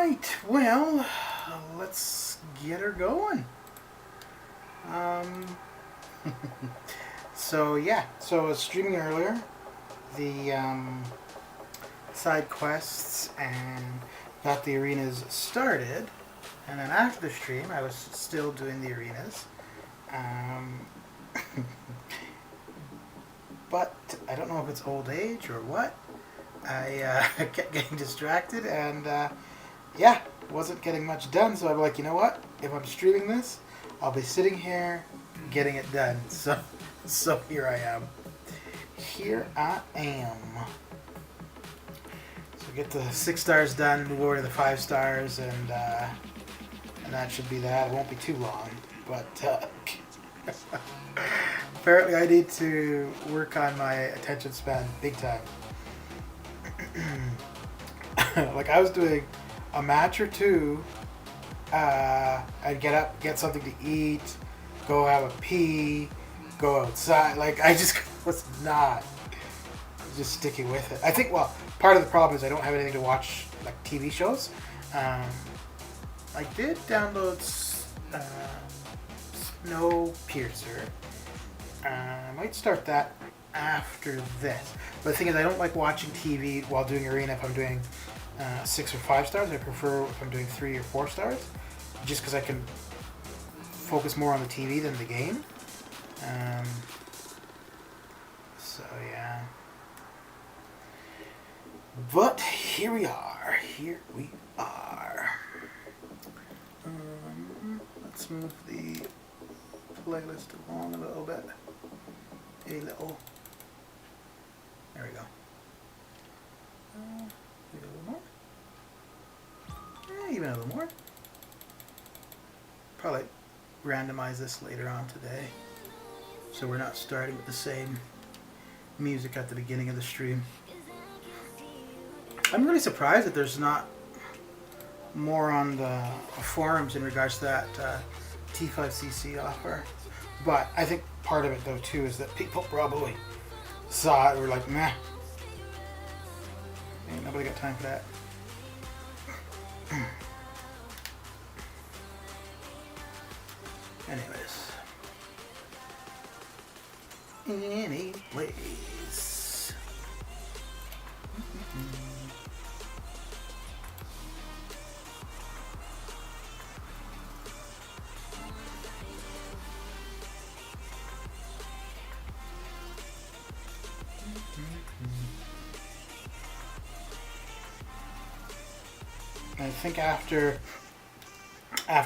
Alright, well, let's get her going. So I was streaming earlier the side quests and got the arenas started. And then after the stream, I was still doing the arenas. But I don't know if it's old age or what. I kept getting distracted and wasn't getting much done. So I'm like, you know what? If I'm streaming this, I'll be sitting here getting it done. So here I am. Here I am. So get the 6 stars done, move over to the 5 stars, and that should be that. It won't be too long, but apparently I need to work on my attention span big time. Like I was doing a match or two, I'd get up, get something to eat, go have a pee, go outside. Like I just was not just sticking with it. I think, well, part of the problem is I don't have anything to watch, like TV shows. I did download Snowpiercer. I might start that after this. But the thing is, I don't like watching TV while doing arena if I'm doing 6 or 5 stars. I prefer if I'm doing 3 or 4 stars, just because I can focus more on the TV than the game. So yeah. But here we are. Here we are. Let's move the playlist along a little bit. A little. There we go. Maybe a little more. Even a little more. Probably randomize this later on today, so we're not starting with the same music at the beginning of the stream. I'm really surprised that there's not more on the forums in regards to that T5CC offer. But I think part of it though too is that people probably saw it and were like, meh. Ain't nobody got time for that. Anyways. I think after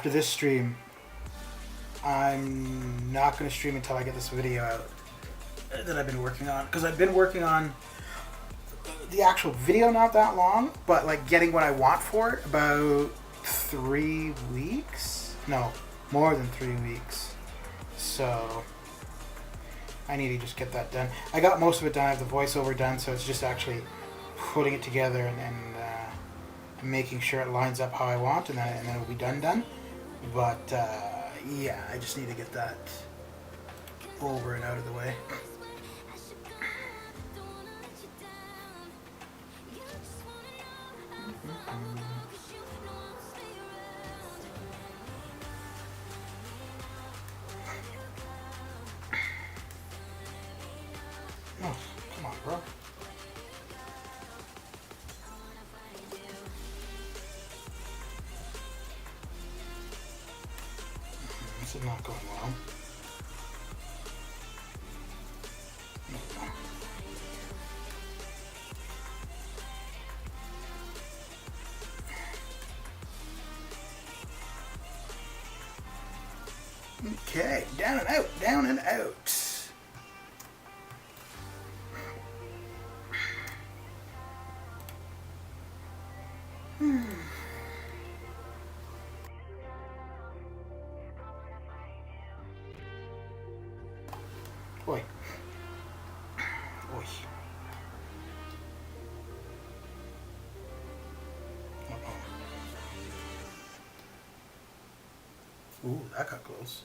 this stream, I'm not going to stream until I get this video out that I've been working on. Because I've been working on the actual video not that long, but like getting what I want for it about 3 weeks? No, more than 3 weeks. So I need to just get that done. I got most of it done. I have the voiceover done, so it's just actually putting it together and making sure it lines up how I want, and then it'll be done. But yeah, I just need to get that over and out of the way. Oh, come on, bro. This is not going well. Okay, down and out, down and out. Oi. Oi. Ooh, that got close.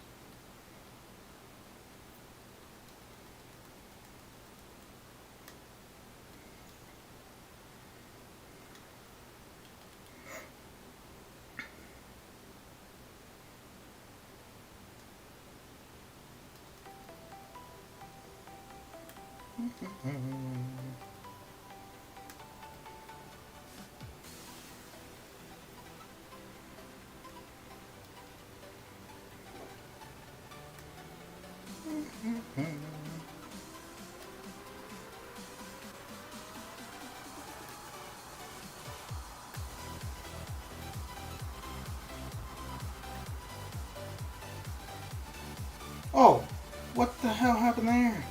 Oh, what the hell happened there?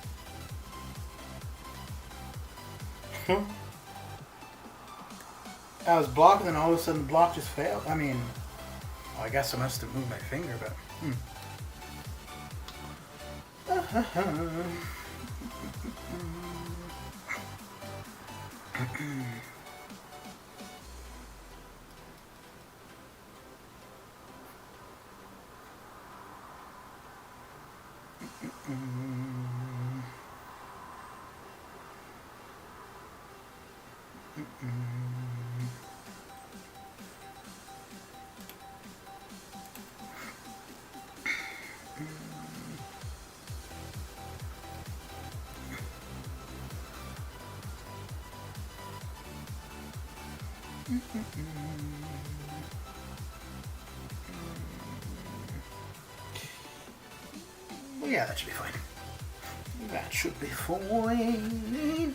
I was blocking and all of a sudden the block just failed. I mean, well, I guess I must have moved my finger, but... Well, yeah, that should be fine. That should be fine.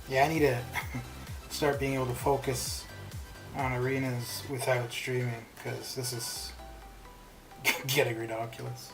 Yeah, I need to start being able to focus on arenas without streaming, because this is getting ridiculous.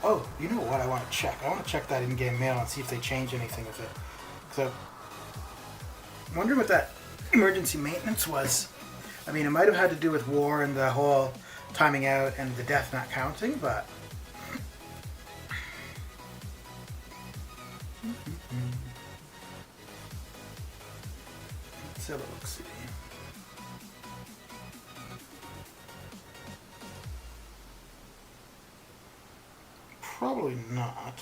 Oh, you know what I want to check? I want to check that in-game mail and see if they change anything with it. So, I'm wondering what that emergency maintenance was. I mean, it might have had to do with war and the whole timing out and the death not counting, but... Let's have a look-see. Probably not.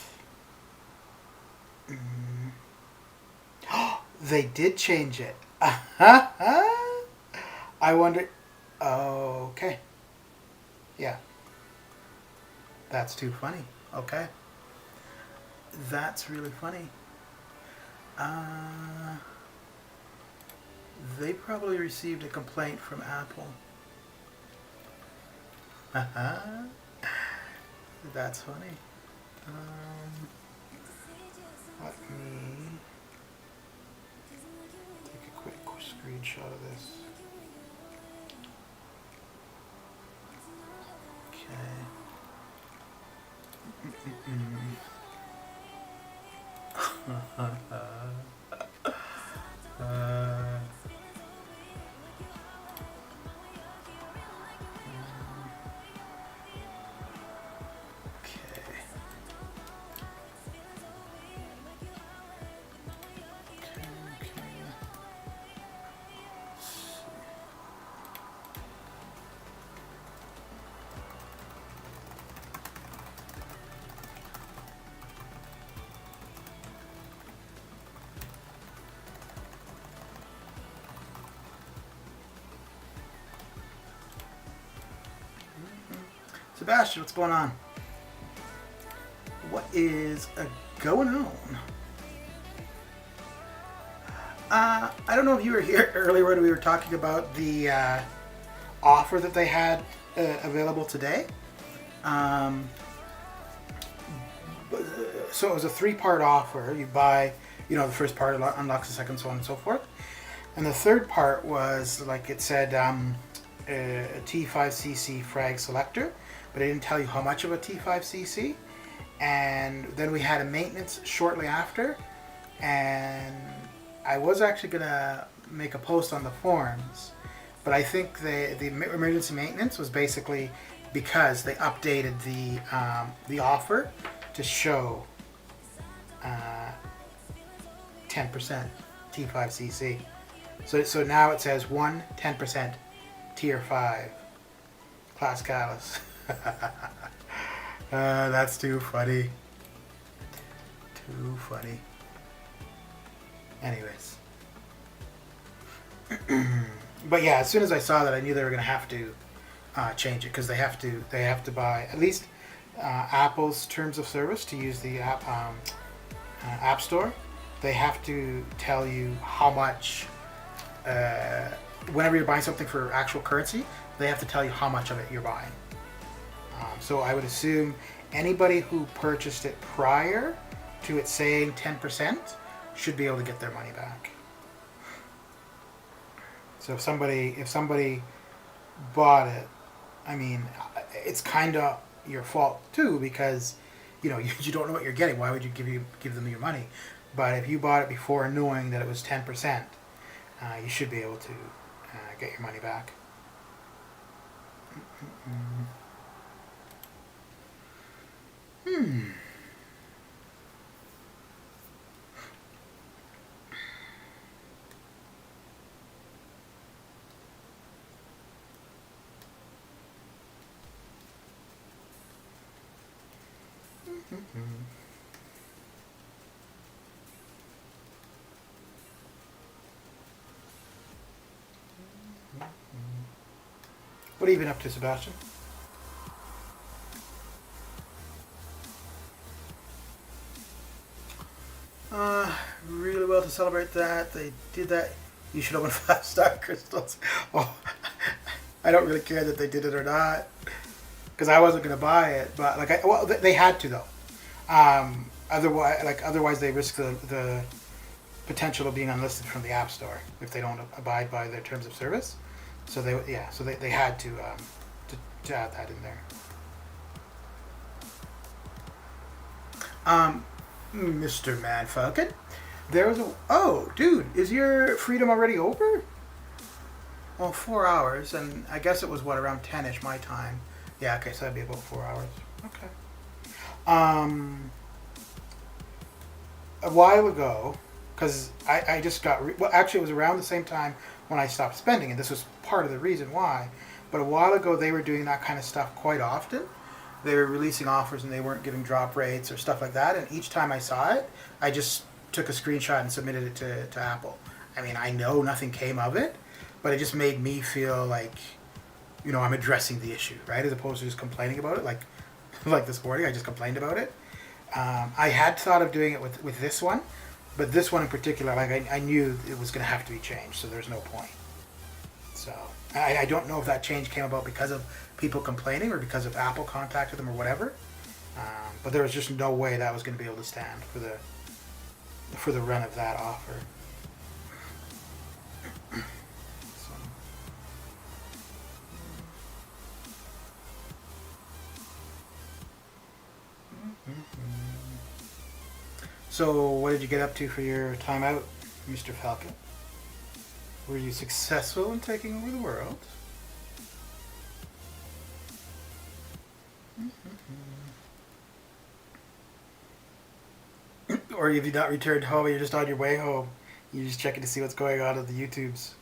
They did change it. I wonder... Okay. Yeah. That's too funny. Okay. That's really funny. They probably received a complaint from Apple. That's funny. Let me take a quick screenshot of this. Okay. Sebastian, what's going on? What is going on? I don't know if you were here earlier when we were talking about the offer that they had available today. So it was a 3-part offer. You buy, the first part unlocks the second, so on and so forth. And the third part was, like it said, a T5cc frag selector, but it didn't tell you how much of a T5cc. and then we had a maintenance shortly after, and I was actually gonna make a post on the forums, but I think the emergency maintenance was basically because they updated the offer to show 10% T5cc. So now it says 10% tier 5 class catalyst. That's too funny. Too funny. Anyways. But yeah, as soon as I saw that, I knew they were going to have to change it, because they have to buy at least Apple's terms of service to use the App Store. They have to tell you how much, whenever you're buying something for actual currency, they have to tell you how much of it you're buying. So I would assume anybody who purchased it prior to it saying 10% should be able to get their money back. So if somebody bought it, I mean, it's kind of your fault too, because you don't know what you're getting. Why would you give them your money? But if you bought it before knowing that it was 10%, you should be able to get your money back. What have you been up to, Sebastian? Really well to celebrate that. They did that. You should open 5-star crystals. Oh, I don't really care that they did it or not, because I wasn't going to buy it. But they had to though. Otherwise they risk the potential of being unlisted from the App Store if they don't abide by their terms of service. So they had to add that in there. Mr. Manfalcon, there was dude, is your freedom already over? Well, 4 hours, and I guess it was around 10ish my time. Yeah, okay, so that'd be about 4 hours. Okay. A while ago, because I just got actually it was around the same time when I stopped spending, and this was part of the reason why. But a while ago they were doing that kind of stuff quite often. They were releasing offers and they weren't giving drop rates or stuff like that, and each time I saw it, I just took a screenshot and submitted it to Apple. I mean, I know nothing came of it, but it just made me feel like, I'm addressing the issue, right? As opposed to just complaining about it, like this morning, I just complained about it. I had thought of doing it with this one, but this one in particular, I knew it was going to have to be changed, so there's no point. So I don't know if that change came about because of people complaining or because of Apple contacted them or whatever. But there was just no way that was going to be able to stand for the run of that offer. So what did you get up to for your time out, Mr. Falcon? Were you successful in taking over the world? Or have you not returned home and you're just on your way home? You're just checking to see what's going on the YouTubes.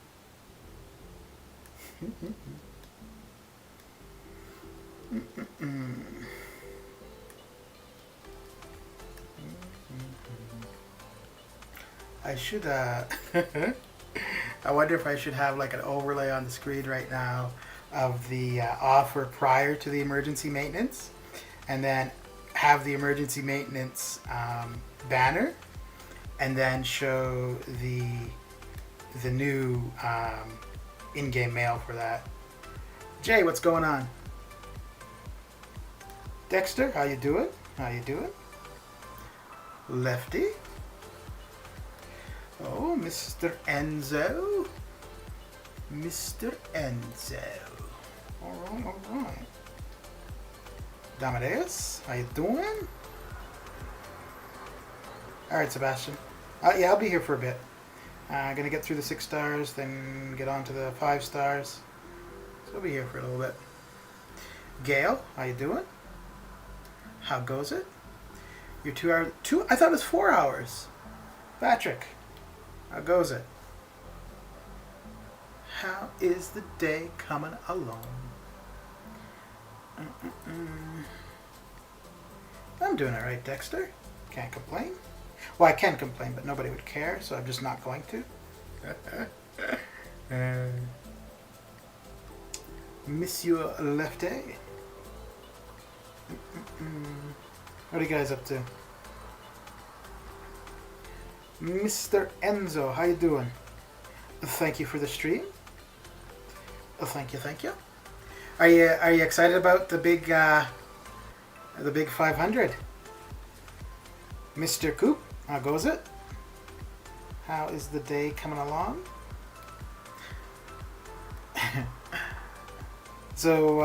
I should, I wonder if I should have an overlay on the screen right now of the offer prior to the emergency maintenance, and then have the emergency maintenance banner, and then show the new in-game mail for that. Jay, what's going on? Dexter, how you doing? Lefty. Oh, Mr. Enzo. All right. Damadeus, how you doing? All right, Sebastian. Yeah, I'll be here for a bit. Gonna get through the 6 stars, then get on to the 5 stars. So I'll be here for a little bit. Gail, how you doing? How goes it? You're 2 hours. I thought it was 4 hours. Patrick, how goes it? How is the day coming along? I'm doing alright, Dexter. Can't complain. Well, I can complain, but nobody would care, so I'm just not going to. Monsieur Lefty. What are you guys up to? Mr. Enzo, how you doing? Thank you for the stream. Thank you. Are you excited about the big 500? Mr. Coop, how goes it? How is the day coming along? So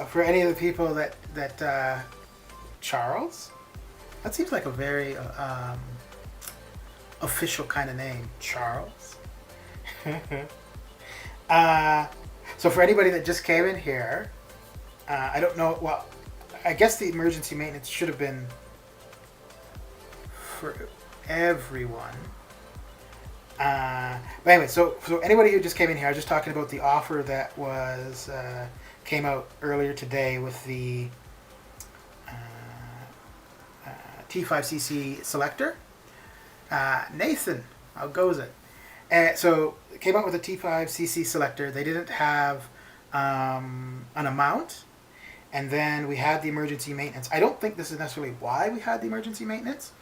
for any of the people that Charles, that seems like a very official kind of name, Charles. So for anybody that just came in here, I don't know. Well, I guess the emergency maintenance should have been for everyone. But anyway, so anybody who just came in here, I was just talking about the offer that was came out earlier today with the T5cc selector. Nathan, how goes it? So it came out with a T5cc selector. They didn't have an amount, and then we had the emergency maintenance. I don't think this is necessarily why we had the emergency maintenance,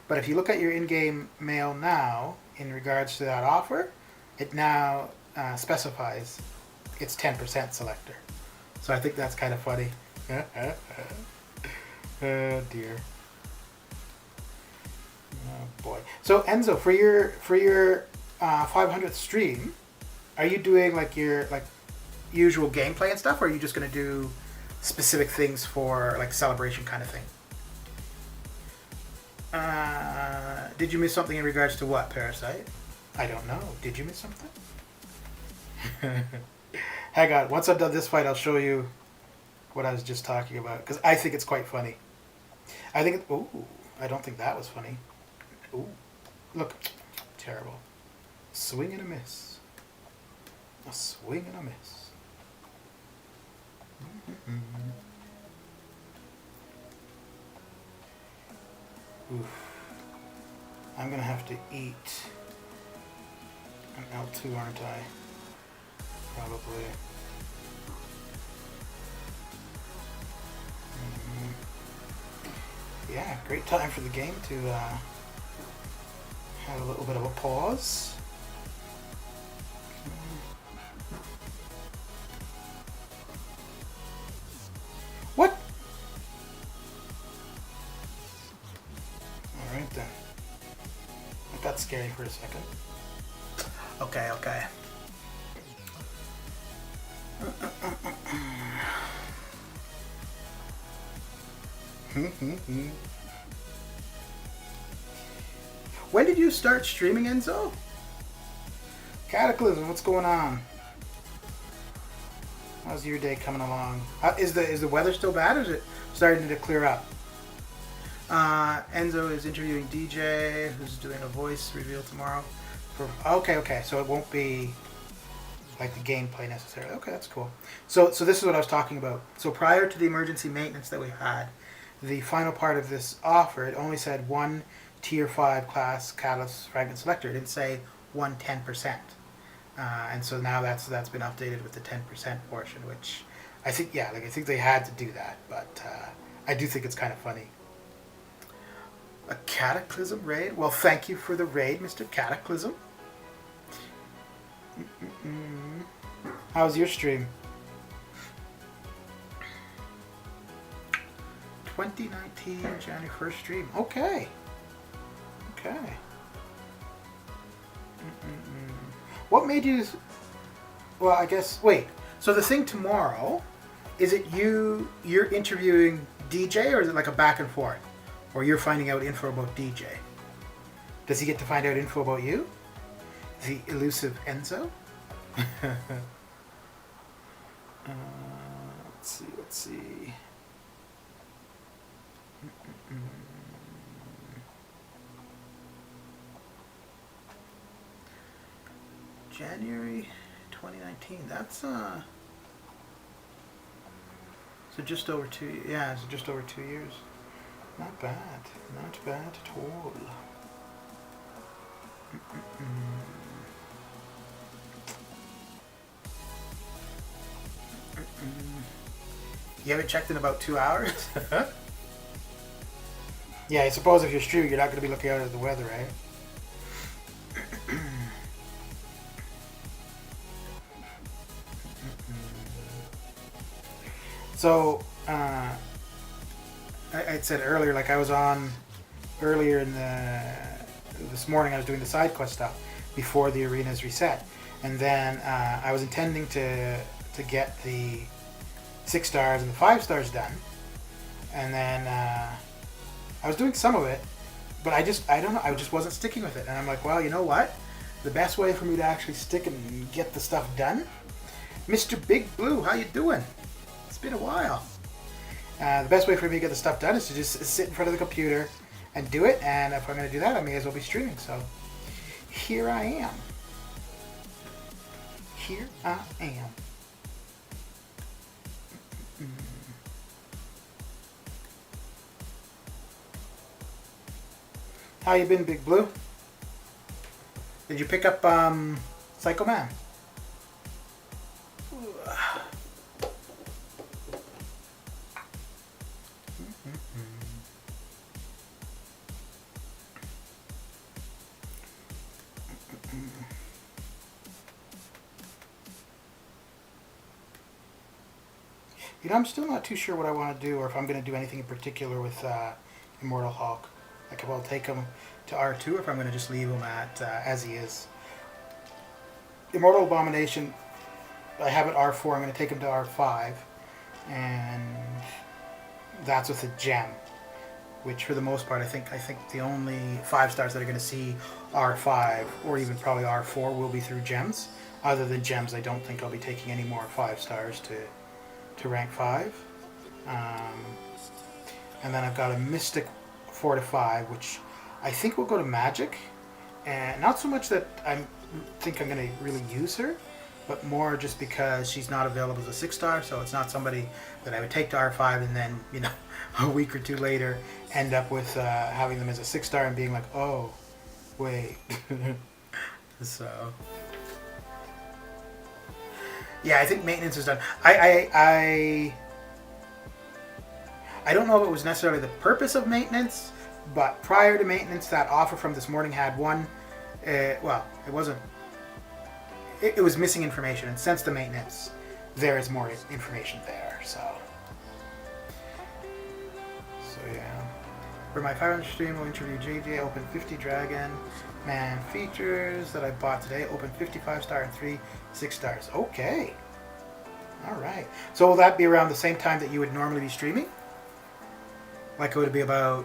but if you look at your in-game mail now, in regards to that offer, it now specifies it's 10% selector. So I think that's kind of funny. Oh dear. Oh boy. So Enzo, for your 500th stream, are you doing like your usual gameplay and stuff, or are you just going to do specific things for like celebration kind of thing? Did you miss something in regards to what, Parasite? I don't know. Did you miss something? Hang on. Once I've done this fight, I'll show you what I was just talking about, because I think it's quite funny. I think ooh, I don't think that was funny. Ooh, look, terrible. Swing and a miss. A swing and a miss. Oof. I'm gonna have to eat an L2, aren't I? Probably. Yeah, great time for the game to have a little bit of a pause. What? Alright then. That got scary for a second. Okay. When did you start streaming, Enzo? Cataclysm, what's going on? How's your day coming along? Is the weather still bad, or is it starting to clear up? Enzo is interviewing DJ, who's doing a voice reveal tomorrow. Okay, so it won't be like the gameplay necessarily. Okay, that's cool. So this is what I was talking about. So prior to the emergency maintenance that we had, the final part of this offer, it only said one tier 5 class catalyst fragment selector. It didn't say 10%. And so now that's been updated with the 10% portion, which I think, yeah, I think they had to do that, but I do think it's kind of funny. A Cataclysm raid? Well, thank you for the raid, Mr. Cataclysm. How's your stream? 2019 January 1st stream. Okay. What made you... Well, I guess... Wait. So the thing tomorrow, is it you're interviewing DJ, or is it like a back and forth? Or you're finding out info about DJ? Does he get to find out info about you? The elusive Enzo? Let's see. January 2019. That's so just over 2. Yeah, so just over 2 years. Not bad. Not bad at all. You haven't checked in about 2 hours? Yeah, I suppose if you're streaming, you're not going to be looking out at the weather, right? So, I said earlier, like I was on earlier this morning, I was doing the side quest stuff before the arenas reset. And then I was intending to get the 6 stars and the 5 stars done. And then I was doing some of it, but I don't know, I just wasn't sticking with it. And I'm like, well, you know what? The best way for me to actually stick and get the stuff done, Mr. Big Blue, how you doing? It's been a while. The best way for me to get the stuff done is to just sit in front of the computer and do it. And if I'm going to do that, I may as well be streaming. So here I am. Here I am. How you been, Big Blue? Did you pick up Psycho Man? You know, I'm still not too sure what I want to do, or if I'm going to do anything in particular with Immortal Hulk. Like if I'll take him to R2, or if I'm going to just leave him at as he is. Immortal Abomination, I have at R4. I'm going to take him to R5, and that's with a gem. Which, for the most part, I think the only 5 stars that are going to see R5, or even probably R4, will be through gems. Other than gems, I don't think I'll be taking any more 5 stars to rank 5. And then I've got a Mystic 4 to 5, which I think will go to Magic. And not so much that I think I'm going to really use her, but more just because she's not available as a 6 star, so it's not somebody that I would take to R5 and then, you know, a week or 2 later end up with having them as a 6 star and being like, oh, wait. So... yeah, I think maintenance is done. I don't know if it was necessarily the purpose of maintenance, but prior to maintenance, that offer from this morning had one. Well, it wasn't. It was missing information, and since the maintenance, there is more information there. So yeah. For my 500 stream, we'll interview JJ. Open 50 Dragon Man features that I bought today. Open 55 star and 3 6 stars. Okay. Alright. So will that be around the same time that you would normally be streaming? Like it would be about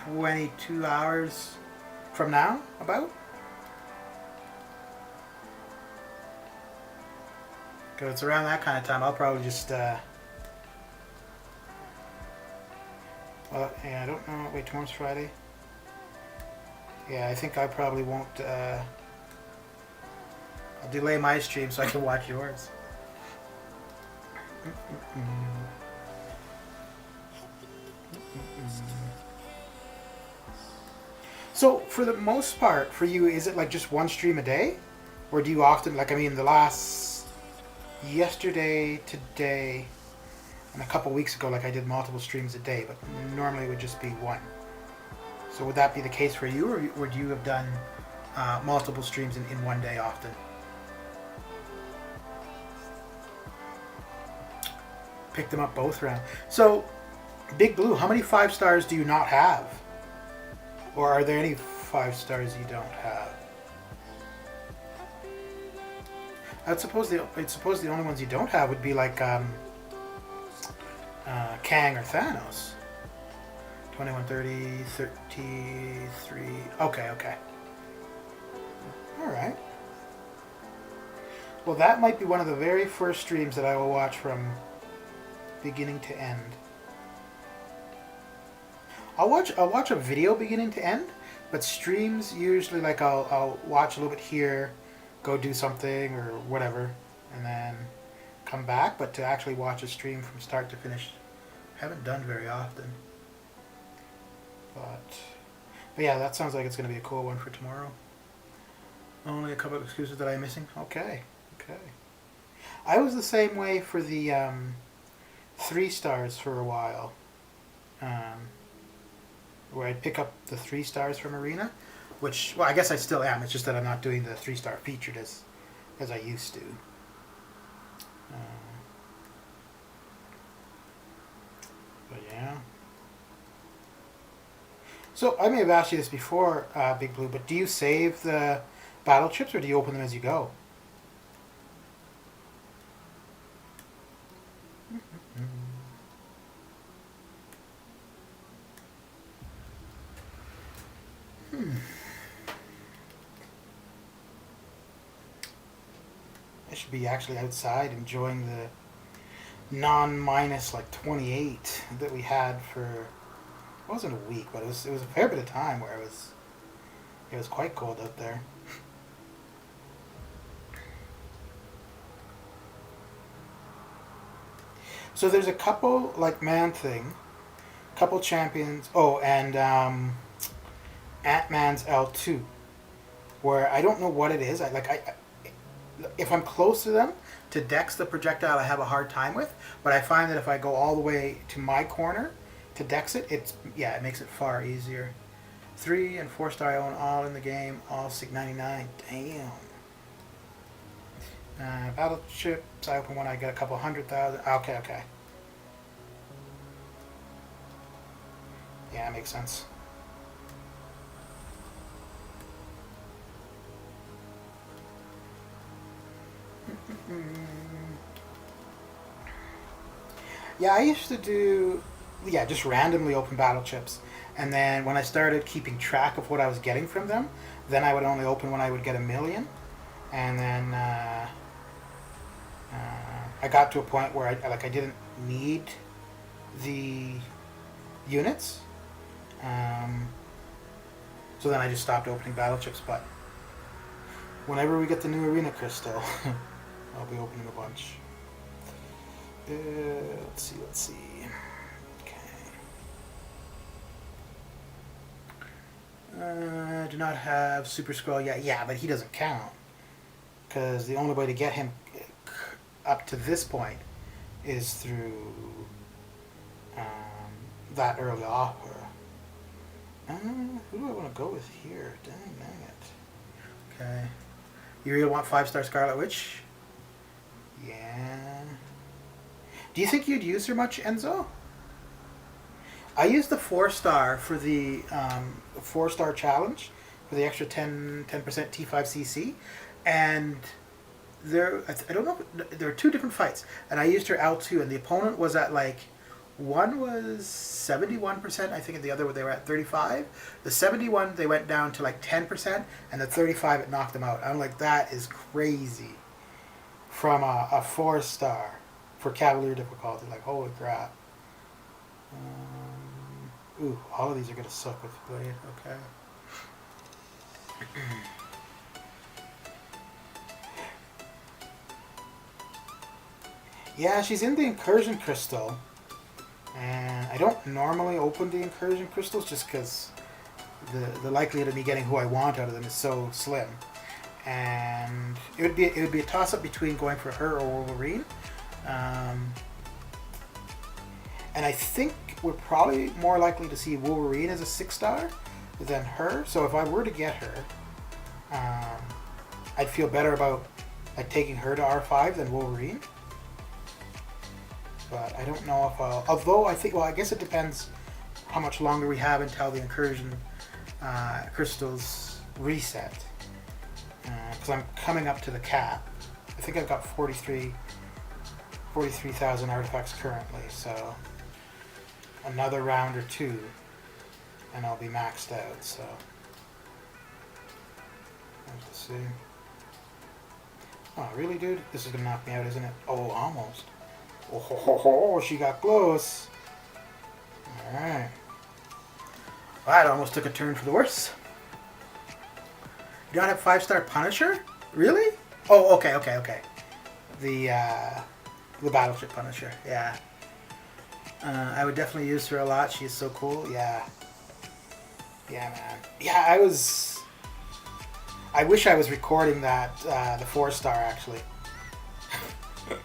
22 hours from now? About? Because it's around that kind of time. I'll probably just... well, yeah, I don't know. Wait, tomorrow's Friday? Yeah, I think I probably won't... I'll delay my stream so I can watch yours. So, for the most part, for you, is it like just one stream a day? Or do you often, like, I mean, the last... yesterday, today, and a couple weeks ago, like, I did multiple streams a day, but normally it would just be one. So would that be the case for you, or would you have done multiple streams in one day often? Pick them up both around. So, Big Blue, how many 5 stars do you not have? Or are there any 5 stars you don't have? I'd suppose the only ones you don't have would be like Kang or Thanos. 2130, 33. Okay, okay. Alright. Well, that might be one of the very first streams that I will watch from beginning to end. I'll watch a video beginning to end, but streams usually like I'll watch a little bit here, go do something or whatever, and then come back. But to actually watch a stream from start to finish, I haven't done very often. But yeah, that sounds like it's going to be a cool one for tomorrow. Only a couple of excuses that I'm missing. Okay. I was the same way for the 3 stars for a while, where I'd pick up the 3 stars from Arena, which, well, I guess I still am. It's just that I'm not doing the 3-star featured as I used to. But yeah. So I may have asked you this before, Big Blue, but do you save the battle chips or do you open them as you go? I should be actually outside enjoying the non-minus like 28 that we had for, it wasn't a week, but it was a fair bit of time where it was quite cold out there. So there's a couple like Man-Thing, couple champions. Oh, and Ant-Man's L2, where I don't know what it is. If I'm close to them, to dex the projectile I have a hard time with, but I find that if I go all the way to my corner to dex it, it makes it far easier. 3 and 4-star I own all in the game, all $6.99. Damn. Battle chips, I open one, I get a couple 100,000. Okay. Yeah, makes sense. Yeah, I used to do, just randomly open battle chips. And then when I started keeping track of what I was getting from them, then I would only open when I would get 1 million. And then I got to a point where I didn't need the units. So then I just stopped opening battle chips. But whenever we get the new arena crystal, I'll be opening a bunch. Let's see. Okay. Do not have Super Scroll yet. Yeah, but he doesn't count. Because the only way to get him up to this point is through that early offer. Who do I want to go with here? Dang it. Okay. You really want 5-star Scarlet Witch? Yeah. Do you think you'd use her much, Enzo? I used the 4-star for the 4-star challenge for the extra 10% T5CC, and I don't know. There were 2 different fights, and I used her L2, and the opponent was at one was 71%, I think, and the other they were at 35. The 71 they went down to 10%, and the 35 it knocked them out. I'm like, that is crazy. From a 4-star for Cavalier difficulty, holy crap. Ooh, all of these are gonna suck with Blade. Okay. Yeah, she's in the Incursion Crystal. And I don't normally open the Incursion Crystals just because the likelihood of me getting who I want out of them is so slim. And it would be a toss-up between going for her or Wolverine. And I think we're probably more likely to see Wolverine as a 6-star than her. So if I were to get her, I'd feel better about taking her to R5 than Wolverine. But I don't know if I'll... Although I think... Well, I guess it depends how much longer we have until the Incursion crystals reset. Because I'm coming up to the cap. I think I've got 43,000 artifacts currently, so another round or 2 and I'll be maxed out, so have to see. Oh, really, dude? This is gonna knock me out, isn't it? Oh, almost. Oh, ho, ho, ho, she got close. Alright. Well, that almost took a turn for the worse. You don't have 5-star Punisher? Really? Oh, okay. The Battleship Punisher, yeah. I would definitely use her a lot. She's so cool, yeah. Yeah, man. Yeah, I wish I was recording that, the 4-star, actually.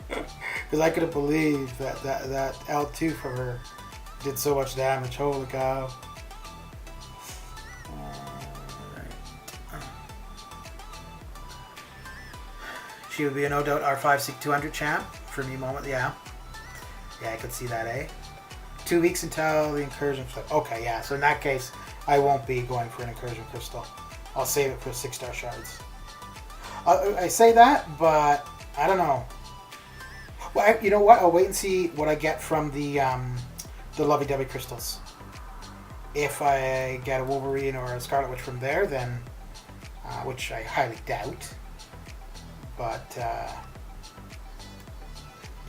Because I could have believed that L2 for her did so much damage. Holy cow. She would be a no doubt R5 Seek 200 champ for me moment, yeah. Yeah, I could see that, eh? 2 weeks until the incursion flip. Okay, yeah, so in that case, I won't be going for an incursion crystal. I'll save it for 6-star shards. I say that, but I don't know. Well, you know what? I'll wait and see what I get from the lovey-dovey crystals. If I get a Wolverine or a Scarlet Witch from there, then which I highly doubt. But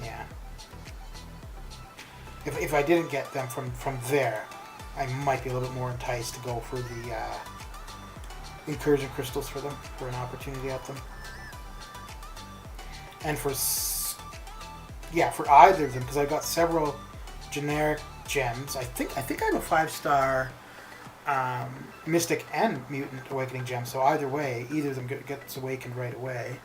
yeah, if I didn't get them from there, I might be a little bit more enticed to go for the incursion crystals for them, for an opportunity at them. And for either of them, because I've got several generic gems. I think I have a 5-star Mystic and Mutant Awakening gem. So either way, either of them gets awakened right away.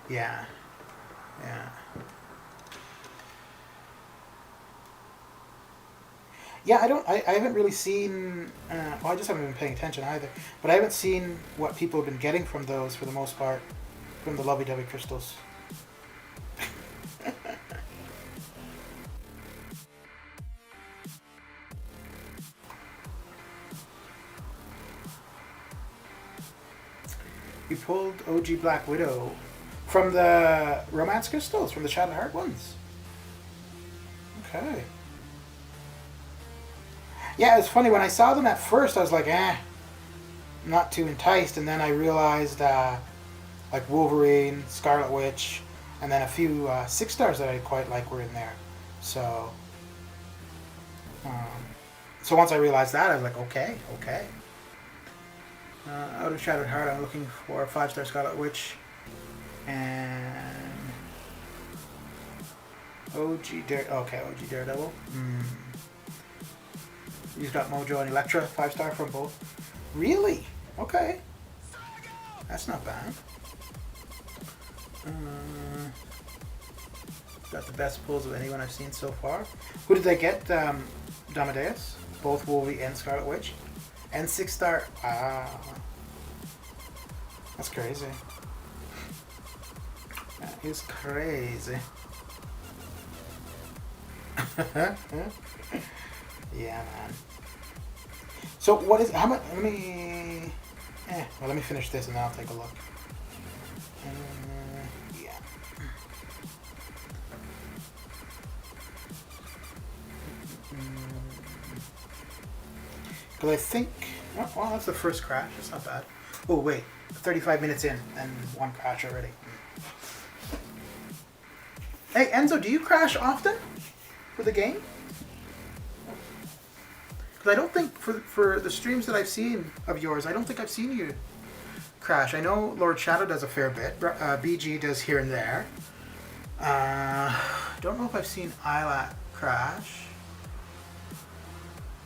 Yeah. Yeah, I haven't really seen, well, I just haven't been paying attention either, but I haven't seen what people have been getting from those for the most part, from the lovey-dovey crystals. You pulled OG Black Widow from the Romance Crystals, from the Shattered Heart ones. Okay. Yeah, it's funny, when I saw them at first, I was like, not too enticed, and then I realized, like Wolverine, Scarlet Witch, and then a few 6-stars that I quite like were in there. So once I realized that, I was like, okay. Out of Shattered Heart, I'm looking for a 5-star Scarlet Witch and OG Daredevil. You've got Mojo and Elektra, 5-star from both. Really? Okay. That's not bad. Got the best pulls of anyone I've seen so far. Who did they get? Damadeus, both Wolverine and Scarlet Witch. And 6-star. That's crazy. That is crazy. Yeah, man. So what is, how much, let me finish this and then I'll take a look. Yeah. Because I think, well, that's the first crash. That's not bad. Oh, wait. 35 minutes in and 1 crash already. Hey, Enzo, do you crash often for the game? Because I don't think, for the streams that I've seen of yours, I don't think I've seen you crash. I know Lord Shadow does a fair bit. BG does here and there. Don't know if I've seen Isla crash.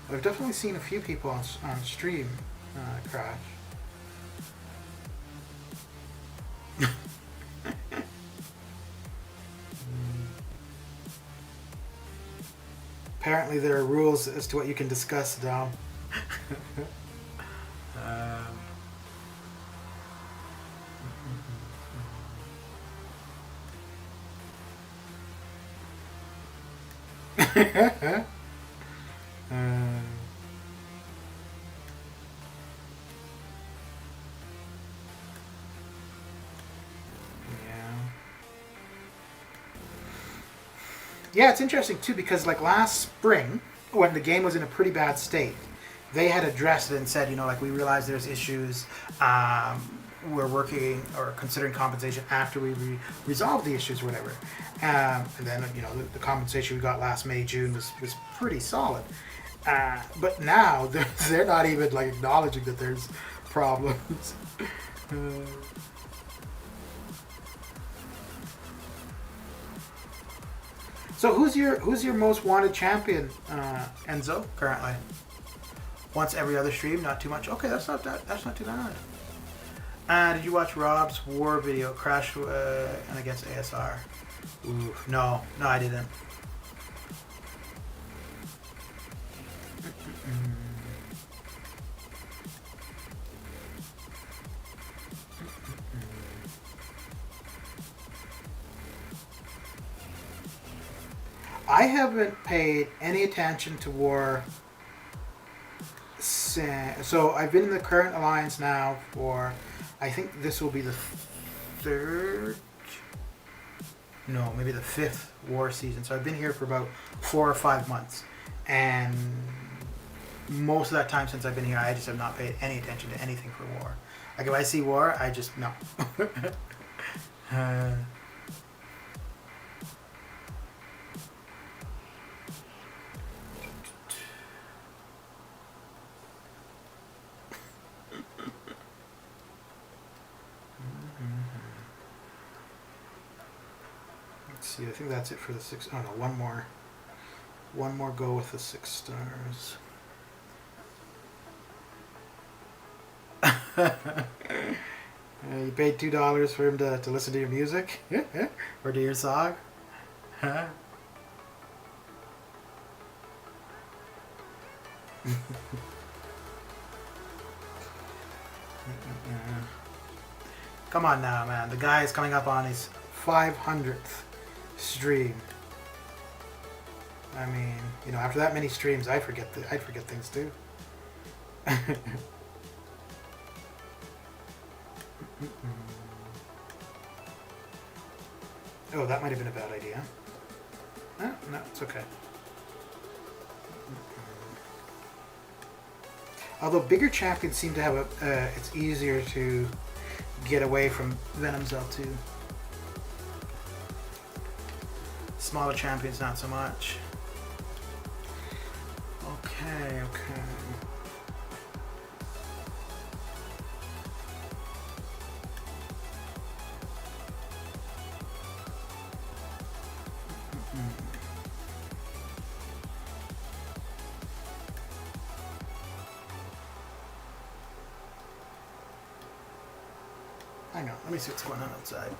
But I've definitely seen a few people on stream crash. Apparently there are rules as to what you can discuss, Dom. Yeah. Yeah, it's interesting too because like last spring, when the game was in a pretty bad state, they had addressed it and said, you know, like we realize there's issues. We're working or considering compensation after we resolve the issues or whatever. And then, you know, the compensation we got last May, June was pretty solid. But now they're not even like acknowledging that there's problems. So who's your most wanted champion, Enzo, currently? Once every other stream, not too much. Okay, that's not too bad. Did you watch Rob's war video, Crash and against ASR? Ooh, no, I didn't. I haven't paid any attention to war since. So I've been in the current alliance now for, I think this will be the third, no, maybe the fifth war season. So I've been here for about 4 or 5 months, and most of that time since I've been here, I just have not paid any attention to anything for war. Like if I see war, I just no. Let's see. I think that's it for the 6. Oh no, one more go with the 6 stars. You paid $2 for him to listen to your music or to your song. Come on now, man. The guy is coming up on his 500th stream. I mean, you know, after that many streams, I'd forget things too. Oh, that might have been a bad idea. No, it's okay. Although bigger champions seem to have it's easier to get away from Venom's L2. Smaller champions, not so much. Okay. Hang on, let me see what's going on outside.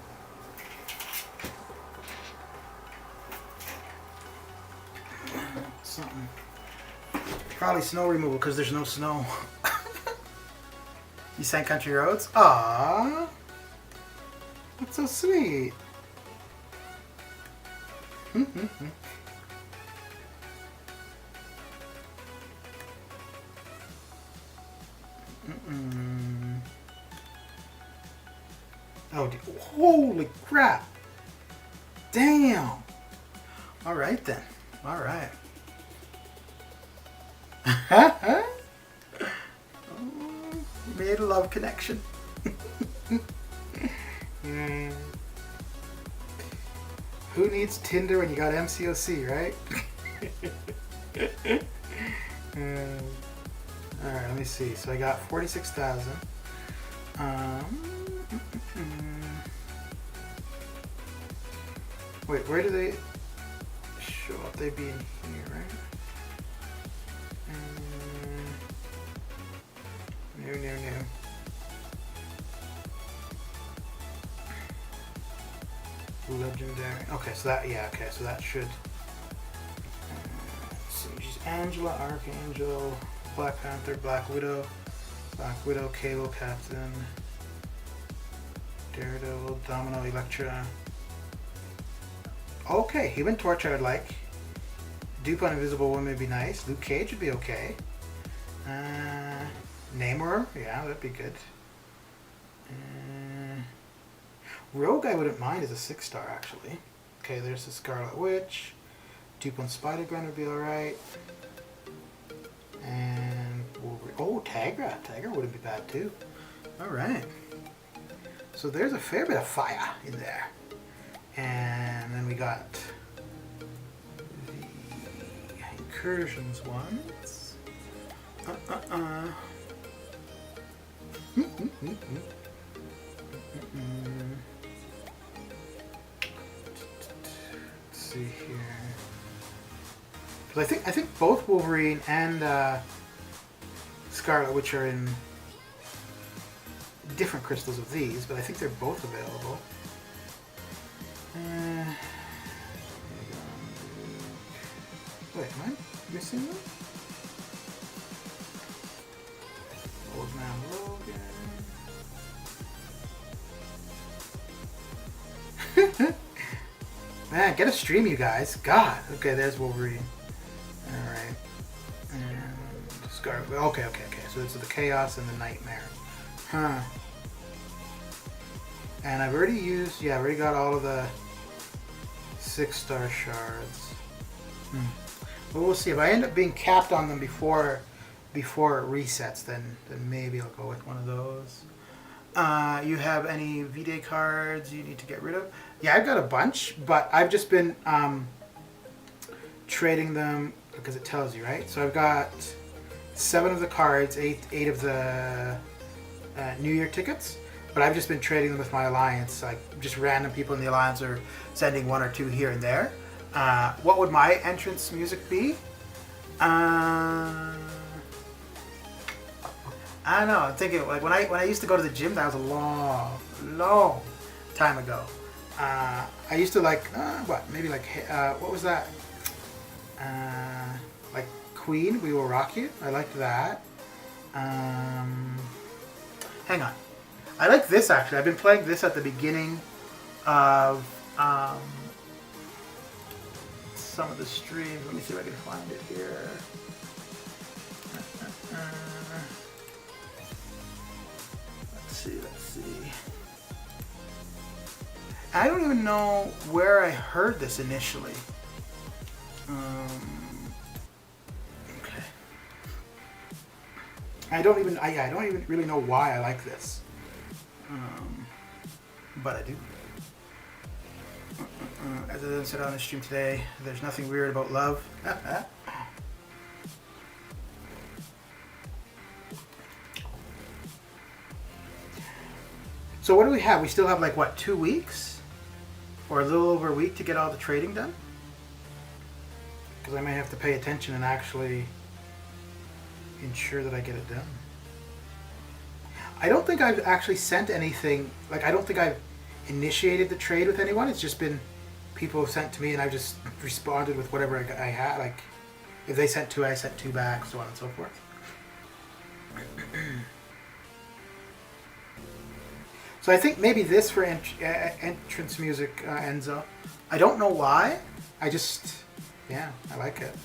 Something. Probably snow removal because there's no snow. You sang Country Roads? Aww. That's so sweet. Oh, holy crap. Damn. All right then. All right. Made a love connection. Who needs Tinder when you got MCOC, right? Alright, let me see. So I got 46,000. Wait, where do they show up? They'd be in here, right? New. Legendary. Okay, so that, yeah, okay, so that should. Let's see, she's Angela, Archangel, Black Panther, Black Widow, Cable Captain, Daredevil, Domino, Elektra. Okay, Human Torch I would like. Dupe on Invisible Woman would be nice. Luke Cage would be okay. Namor, yeah, that'd be good. Rogue I wouldn't mind as a 6-star actually. Okay, there's the Scarlet Witch. 2-point Spider-Gwen would be alright. And oh, Tigra. Tigra wouldn't be bad too. Alright. So there's a fair bit of fire in there. And then we got the Incursions ones. Let's see here. Because I think both Wolverine and Scarlet, which are in different crystals of these, but I think they're both available. Wait, am I missing them? Old Man Logan. Man, get a stream, you guys. God. Okay, there's Wolverine. Alright. And Scarlet. Okay. So it's the Chaos and the Nightmare. Huh. And I've already used, yeah, I've already got all of the 6-star shards. Well, we'll see. If I end up being capped on them before it resets, then maybe I'll go with one of those. You have any V-Day cards you need to get rid of? Yeah, I've got a bunch, but I've just been trading them because it tells you, right? So I've got 7 of the cards, 8 of the New Year tickets, but I've just been trading them with my alliance. Like just random people in the alliance are sending 1 or 2 here and there. What would my entrance music be? I don't know. I'm thinking like when I used to go to the gym. That was a long time ago. I used to like maybe like what was that? Like Queen, We Will Rock You. I liked that. Hang on. I like this actually. I've been playing this at the beginning of some of the streams. Let me see if I can find it here. Let's see. I don't even know where I heard this initially. Okay. I don't even really know why I like this. But I do. As I said on the stream today, there's nothing weird about love. So what do we have? We still have like what, 2 weeks? Or a little over a week to get all the trading done? Because I may have to pay attention and actually ensure that I get it done. I don't think I've actually sent anything, like I don't think I've initiated the trade with anyone. It's just been people have sent to me and I've just responded with whatever I had. Like if they sent 2, I sent 2 back, so on and so forth. So I think maybe this for entrance music, Enzo. I don't know why. I just, yeah, I like it.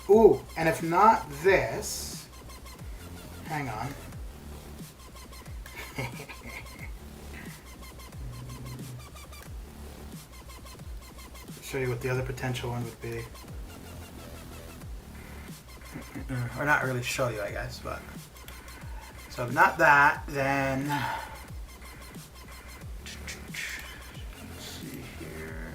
Ooh, and if not this, hang on. Show you what the other potential one would be. Or not really show you, I guess, but. So if not that, then. Let's see here.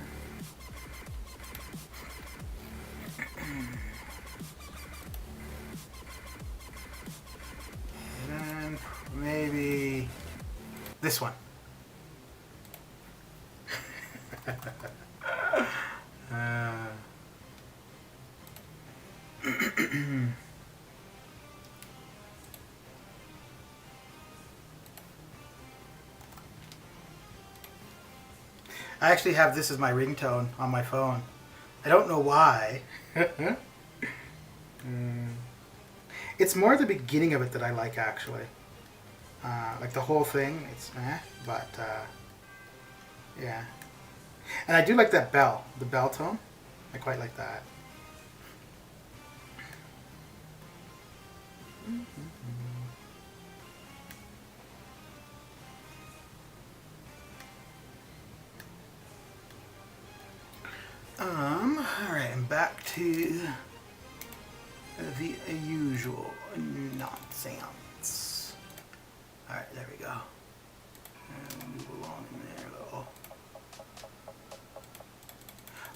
And then maybe this one. I actually have this as my ringtone on my phone. I don't know why. It's more the beginning of it that I like, actually. Like the whole thing, it's but yeah. And I do like that bell, the bell tone. I quite like that. Alright, and back to the usual nonsense. Alright, there we go. And move along in there a little.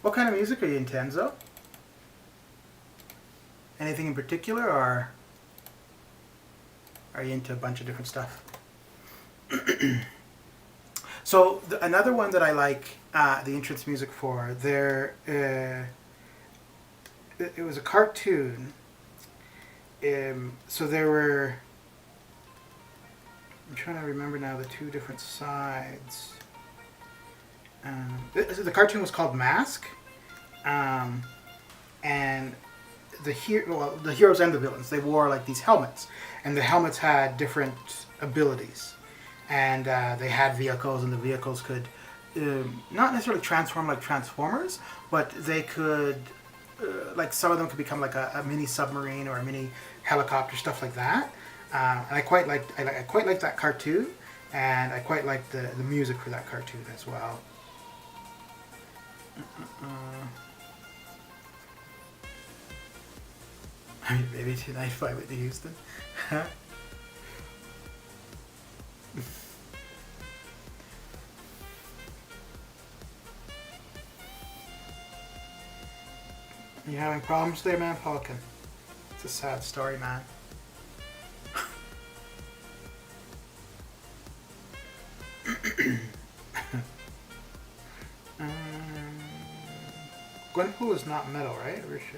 What kind of music are you into, Enzo? Anything in particular, or are you into a bunch of different stuff? So another one that I like the entrance music for, it was a cartoon. So there were, I'm trying to remember now the two different sides. The cartoon was called Mask, and the heroes and the villains, they wore like these helmets, and the helmets had different abilities, and they had vehicles, and the vehicles could not necessarily transform like Transformers, but they could like some of them could become like a mini submarine or a mini helicopter, stuff like that. And I quite liked that cartoon, and I quite liked the music for that cartoon as well. Maybe Tonight by Whitney Houston. You having problems there, man, Falcon? It's a sad story, man. Gwenpool is not metal, right? Or is she?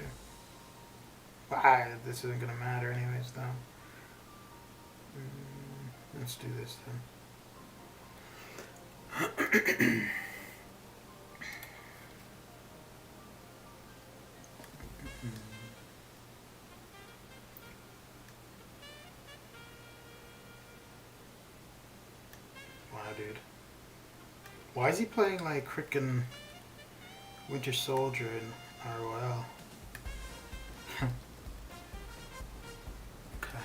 Well, this isn't gonna matter anyways, though. Let's do this then. Wow, dude. Why is he playing like frickin' Winter Soldier in ROL? Okay.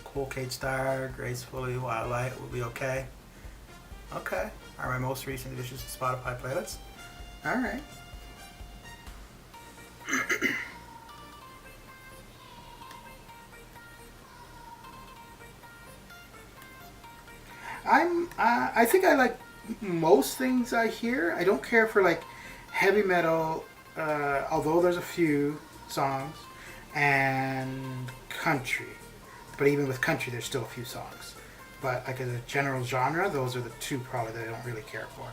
Cool Kate Star, gracefully, Wildlight will be okay. Okay. Are my most recent additions to Spotify playlists. Alright. I think I like most things I hear. I don't care for like heavy metal, although there's a few songs, and country. But even with country, there's still a few songs. But like as a general genre, those are the two probably that I don't really care for.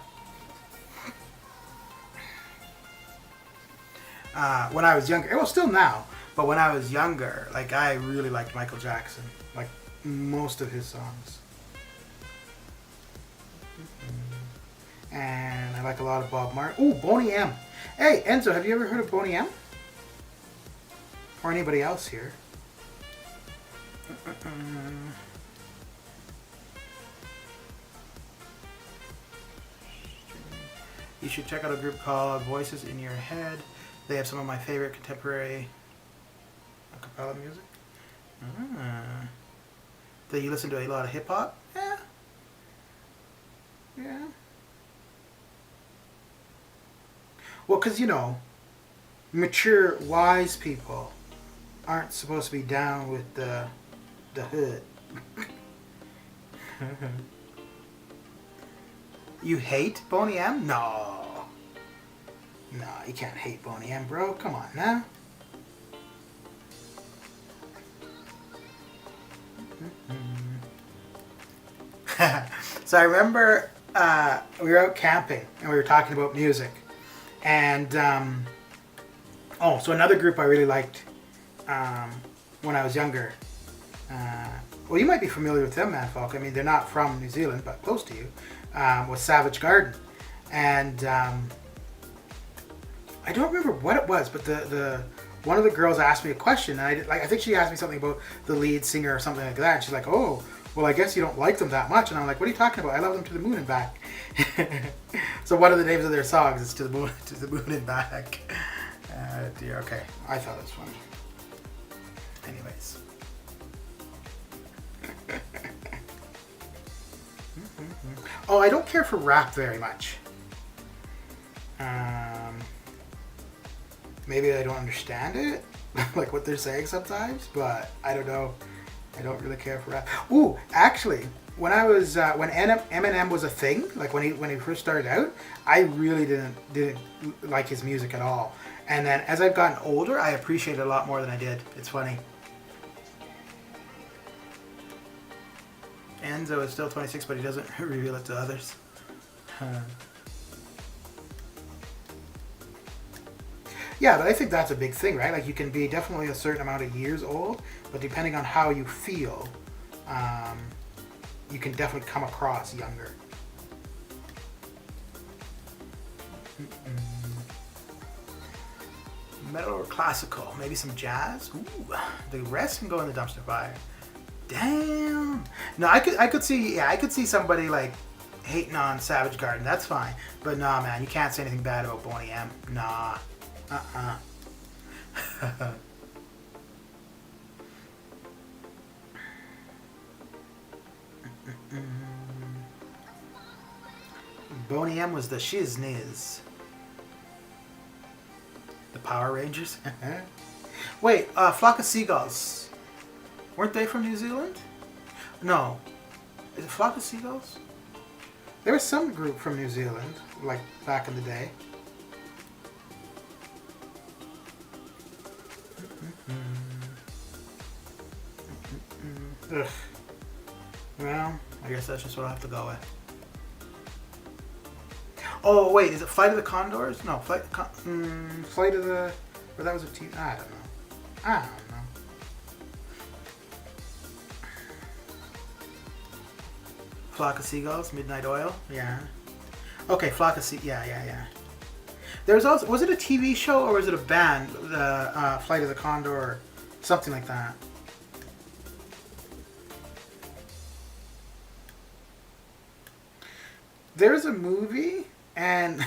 When I was younger, well, still now, but when I was younger, like I really liked Michael Jackson, like most of his songs. And I like a lot of Bob Marley. Ooh, Boney M. Hey, Enzo, have you ever heard of Boney M? Or anybody else here? You should check out a group called Voices in Your Head. They have some of my favorite contemporary a cappella music. Do you listen to a lot of hip hop? Yeah. Yeah. Well, because, you know, mature, wise people aren't supposed to be down with the hood. You hate Boney M? No. No, you can't hate Boney M, bro. Come on now. So I remember we were out camping and we were talking about music. And, so another group I really liked when I was younger. Well, you might be familiar with them, man, Falk. I mean, they're not from New Zealand, but close to you. Was Savage Garden. And I don't remember what it was, but the one of the girls asked me a question. And I think she asked me something about the lead singer or something like that. And she's like, oh, well, I guess you don't like them that much. And I'm like, what are you talking about? I love them to the moon and back. So one of the names of their songs is To the Moon and Back. Dear, okay. I thought it was funny. Anyways. Oh, I don't care for rap very much. Maybe I don't understand it, like what they're saying sometimes, but I don't know. I don't really care for rap. Ooh, actually, when I was when Eminem was a thing, like when he first started out, I really didn't like his music at all. And then as I've gotten older, I appreciate it a lot more than I did. It's funny. Enzo is still 26, but he doesn't reveal it to others. Yeah, but I think that's a big thing, right? Like, you can be definitely a certain amount of years old, but depending on how you feel, you can definitely come across younger. Metal or classical? Maybe some jazz? Ooh, the rest can go in the dumpster fire. Damn. No, I could see somebody like hating on Savage Garden. That's fine, but nah, man, you can't say anything bad about Boney M. Nah. Boney M was the shizness. The Power Rangers. Wait, Flock of Seagulls. Weren't they from New Zealand? No. Is it Flock of Seagulls? There was some group from New Zealand, like back in the day. Ugh. Well, I guess that's just what I'll have to go with. Oh wait, is it Flight of the Condors? No, Flight of the... Or that was a team... I don't know. Flock of Seagulls, Midnight Oil, yeah. Okay, Flock of Seagulls, yeah. There was also... Was it a TV show or was it a band? The Flight of the Condor or something like that. There's a movie, and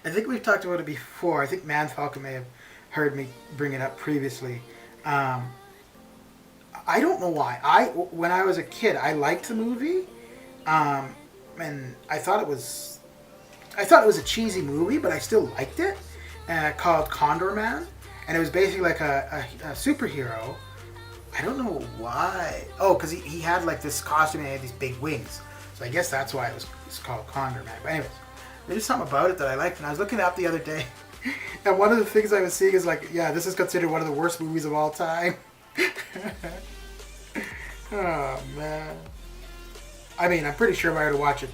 I think we've talked about it before. I think Man Falcon may have heard me bring it up previously. I don't know why. When I was a kid, I liked the movie, and I thought it was a cheesy movie, but I still liked it. Called Condor Man, and it was basically like a superhero. I don't know why. Oh, because he had like this costume and he had these big wings. So I guess that's why it's called Condor Man. But anyways, there's something about it that I liked. And I was looking it up the other day. And one of the things I was seeing is like, yeah, this is considered one of the worst movies of all time. Oh, man. I mean, I'm pretty sure if I were to watch it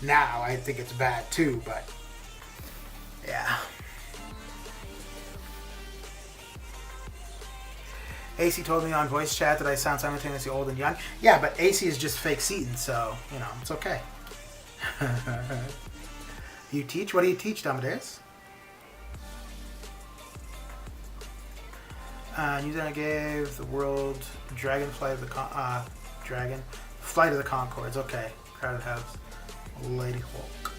now, I think it's bad too. But, yeah. AC told me on voice chat that I sound simultaneously old and young. Yeah, but AC is just fake Seaton, so, you know, it's okay. You teach? What do you teach, Amadeus? New Zealand gave the world Flight of the Conchords. Okay. Crowded House. Lady Hawk.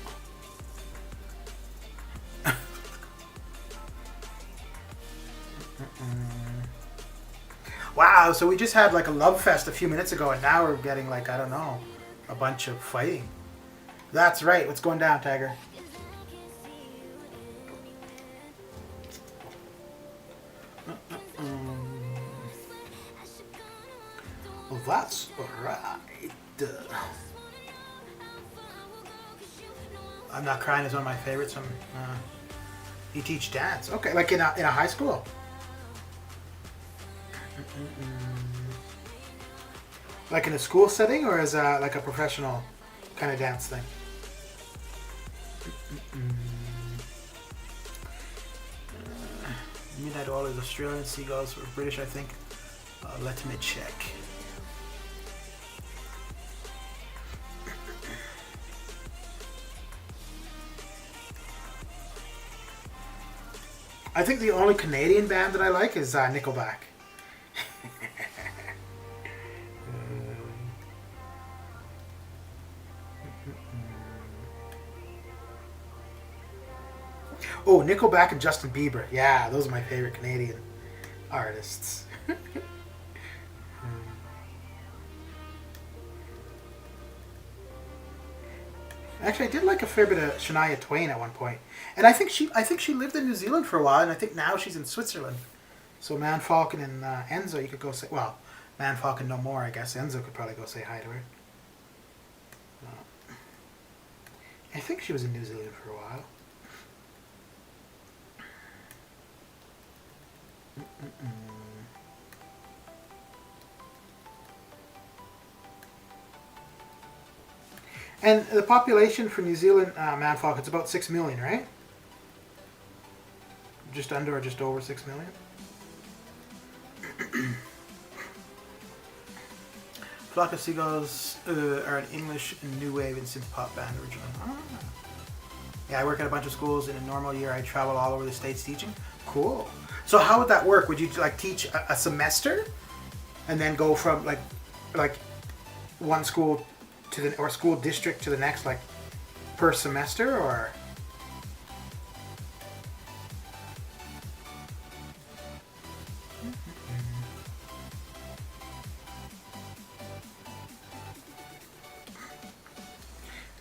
Wow, so we just had like a love fest a few minutes ago, and now we're getting like, I don't know, a bunch of fighting. That's right. What's going down, Tiger? Well, that's right. I'm Not Crying is one of my favorites. You teach dance. Okay, like in a high school. Like in a school setting, or as like a professional kind of dance thing? Midnight Oil is Australian, Seagulls were British, I think. Let me check. I think the only Canadian band that I like is Nickelback. Oh, Nickelback and Justin Bieber. Yeah, those are my favorite Canadian artists. Actually, I did like a fair bit of Shania Twain at one point, and I think she lived in New Zealand for a while, and I think now she's in Switzerland. So Man Falcon and Enzo, you could go say, well, Man Falcon no more, I guess. Enzo could probably go say hi to her. I think she was in New Zealand for a while. And the population for New Zealand, Man Falcon, it's about 6 million, right? Just under or just over 6 million? Flock of Seagulls are an English new wave and synth pop band originally. Ah. Yeah, I work at a bunch of schools. In a normal year, I travel all over the states teaching. Cool. So how would that work? Would you like teach a semester, and then go from like one school to the or school district to the next, like per semester, or?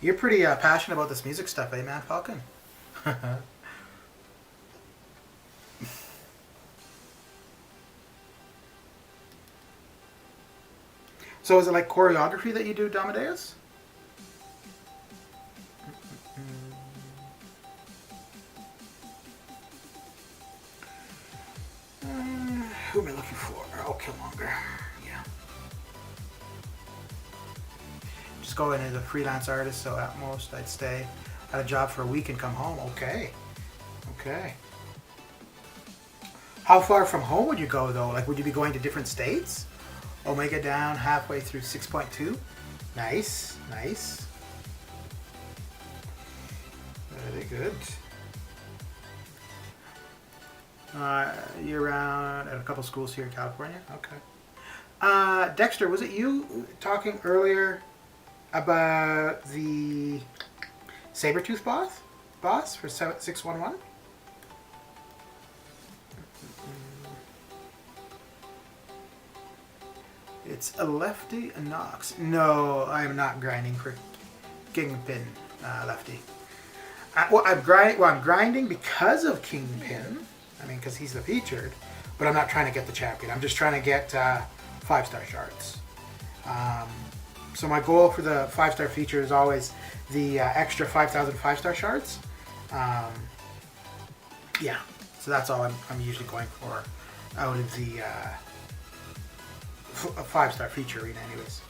You're pretty passionate about this music stuff, eh, man, Falcon? So is it like choreography that you do, Damadeus? Who am I looking for? Oh, Killmonger. Yeah. Just go in as a freelance artist, so at most I'd stay at a job for a week and come home. Okay. Okay. How far from home would you go, though? Like, would you be going to different states? Omega down halfway through 6.2. Nice. Nice. Very good. Year round at a couple schools here in California. Okay. Dexter, was it you talking earlier about the Sabretooth boss for 611? It's a lefty, a Nox. No, I am not grinding for Kingpin lefty. I'm grinding because of Kingpin. I mean, because he's the featured, but I'm not trying to get the champion. I'm just trying to get 5-star shards. So my goal for the 5-star feature is always the extra 5,000 5-star shards. Yeah, so that's all I'm usually going for out of the 5-star feature arena anyways.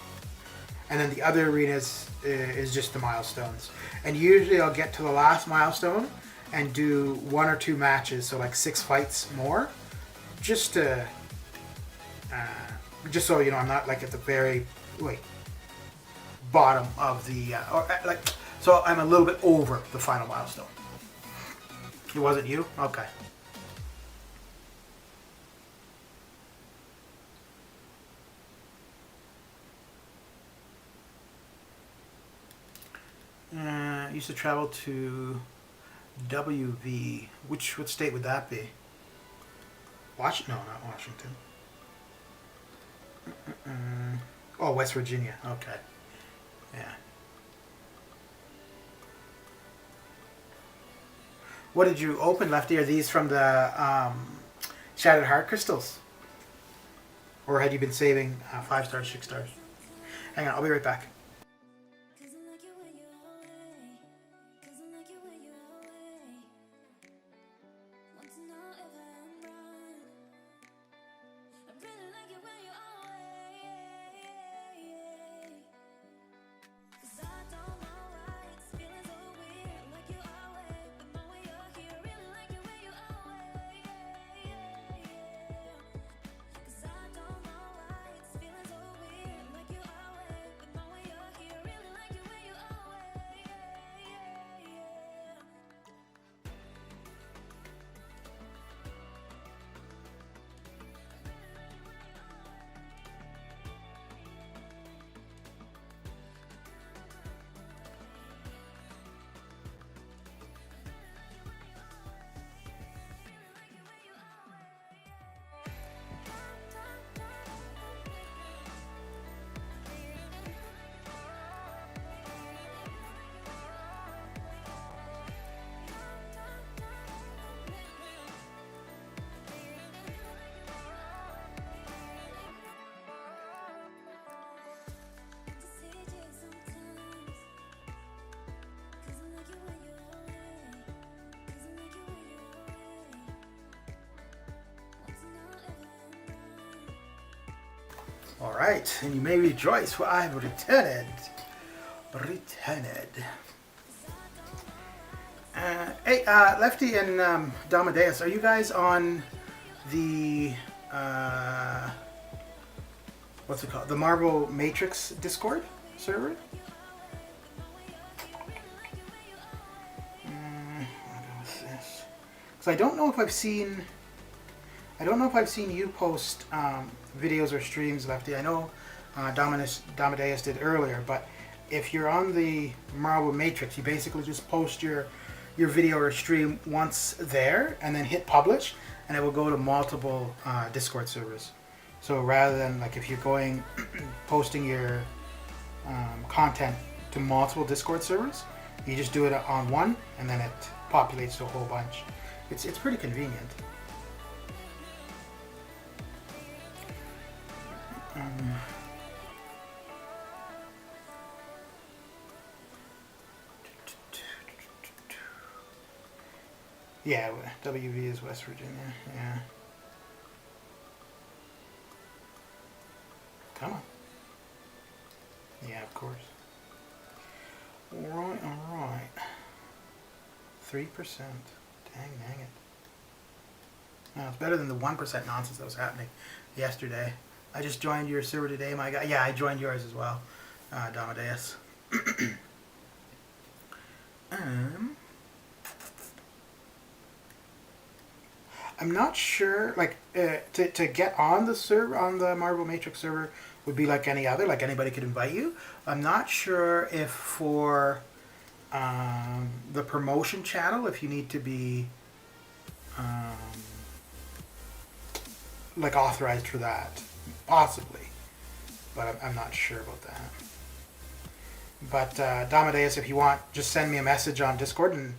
And then the other arenas is just the milestones. And usually I'll get to the last milestone and do 1 or 2 matches, so like 6 fights more, just to, just so you know I'm not like at the very bottom of the, so I'm a little bit over the final milestone. It wasn't you? Okay. Used to travel to WV. What state would that be? Washington? No, not Washington. Oh, West Virginia. Okay. Yeah. What did you open, Lefty? Are these from the Shattered Heart crystals? Or had you been saving 5 stars, 6 stars? Hang on, I'll be right back. All right, and you may rejoice, for I have returned. Hey, Lefty and Damadeus, are you guys on the what's it called? The Marvel Matrix Discord server? Because I don't know if I've seen you post videos or streams, Lefty. I know Damadeus did earlier, but if you're on the Marvel Matrix, you basically just post your video or stream once there, and then hit publish, and it will go to multiple Discord servers. So rather than like if you're going posting your content to multiple Discord servers, you just do it on one, and then it populates to a whole bunch. It's pretty convenient. Yeah, WV is West Virginia. Yeah. Come on. Yeah, of course. All right. 3%. Dang it. Well, it's better than the 1% nonsense that was happening yesterday. I just joined your server today, my guy. Yeah, I joined yours as well, Damadeus. I'm not sure, like, to get on the server, on the Marvel Matrix server, would be like any other, like anybody could invite you. I'm not sure if for the promotion channel, if you need to be like authorized for that, possibly, but I'm not sure about that. But Damadeus, if you want, just send me a message on Discord, and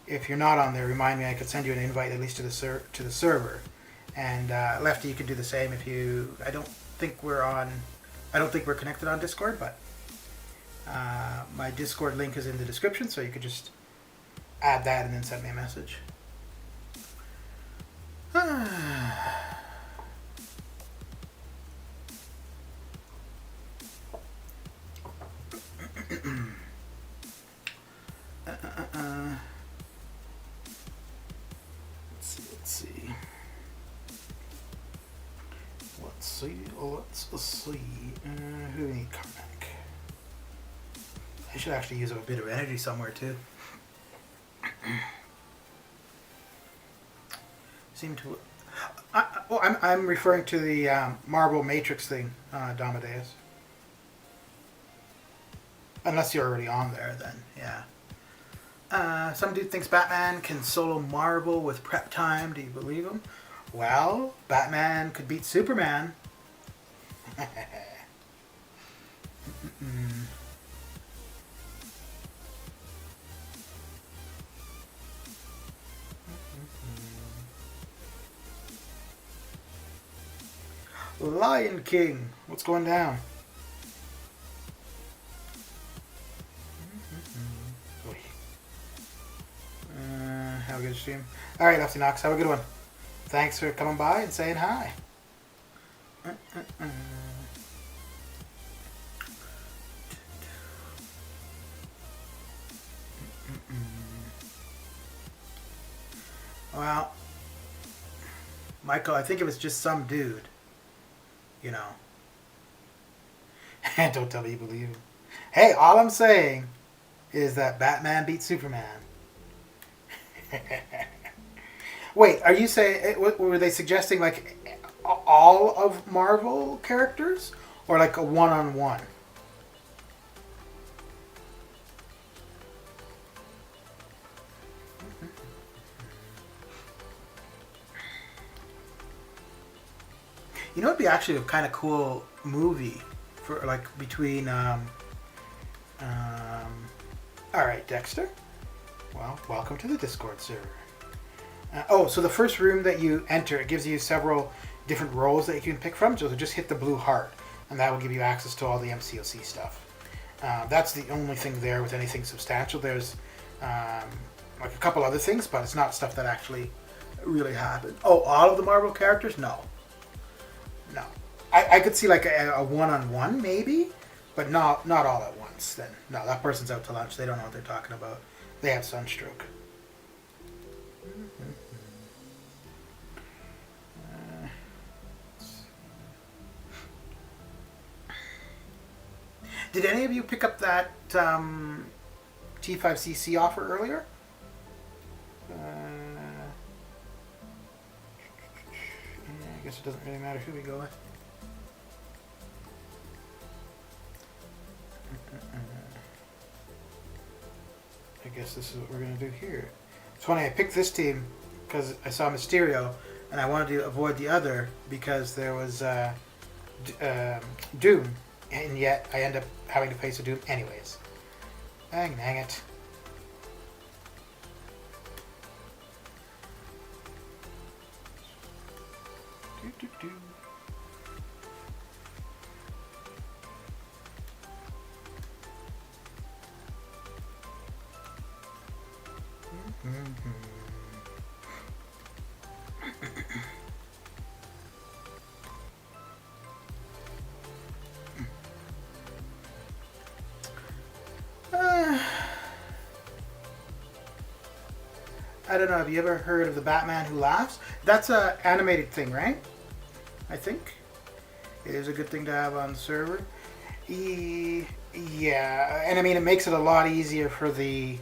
if you're not on there, remind me. I could send you an invite at least to the server. And Lefty, you could do the same if you. I don't think we're connected on Discord, but my Discord link is in the description, so you could just add that and then send me a message. Let's see. Who do we need? Carmack. I should actually use a bit of energy somewhere too. Seem to. I'm referring to the Marvel Matrix thing, Damadeus. Unless you're already on there, then yeah. Some dude thinks Batman can solo Marvel with prep time. Do you believe him? Well, Batman could beat Superman. Lion King, what's going down? Have a good stream. All right, Lefty Knox, have a good one. Thanks for coming by and saying hi. Well, Michael, I think it was just some dude. You know. Don't tell me you believe him. Hey, all I'm saying is that Batman beat Superman. Wait, are you saying, were they suggesting like all of Marvel characters? Or like a one-on-one? You know, it'd be actually a kind of cool movie for like between. All right, Dexter. Well, welcome to the Discord server. So the first room that you enter, it gives you several different roles that you can pick from. So just hit the blue heart, and that will give you access to all the MCOC stuff. That's the only thing there with anything substantial. There's like a couple other things, but it's not stuff that actually really happened. Oh, all of the Marvel characters? No. I could see like a one-on-one maybe, but not all at once. Then no, that person's out to lunch. They don't know what they're talking about. They have sunstroke. Did any of you pick up that T5CC offer earlier? I guess it doesn't really matter who we go with. I guess this is what we're going to do here. It's funny, I picked this team because I saw Mysterio, and I wanted to avoid the other because there was Doom, and yet I end up having to face a Doom anyways. Dang it. Do. I don't know, have you ever heard of the Batman Who Laughs? That's an animated thing, right? I think. It is a good thing to have on the server. Yeah, and I mean, it makes it a lot easier for the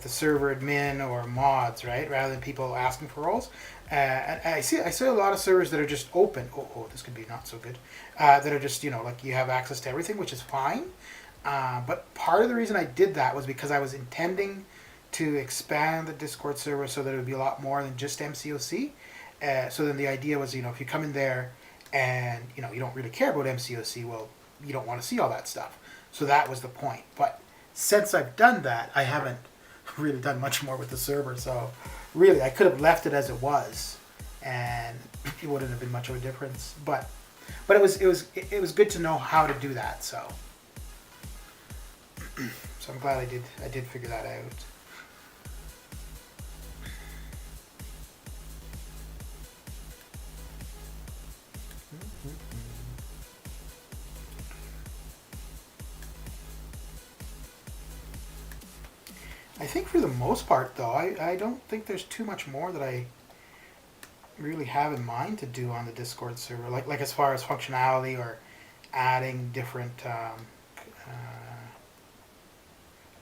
server admin or mods, right? Rather than people asking for roles. And I see a lot of servers that are just open. Oh, this could be not so good. That are just, like you have access to everything, which is fine. But part of the reason I did that was because I was intending to expand the Discord server so that it would be a lot more than just MCOC. So then the idea was, if you come in there and, you don't really care about MCOC, well, you don't want to see all that stuff. So that was the point. But since I've done that, I haven't really done much more with the server. So really, I could have left it as it was, and it wouldn't have been much of a difference. But it was good to know how to do that. So I'm glad I did figure that out. I think for the most part, though, I don't think there's too much more that I really have in mind to do on the Discord server. Like as far as functionality or adding different,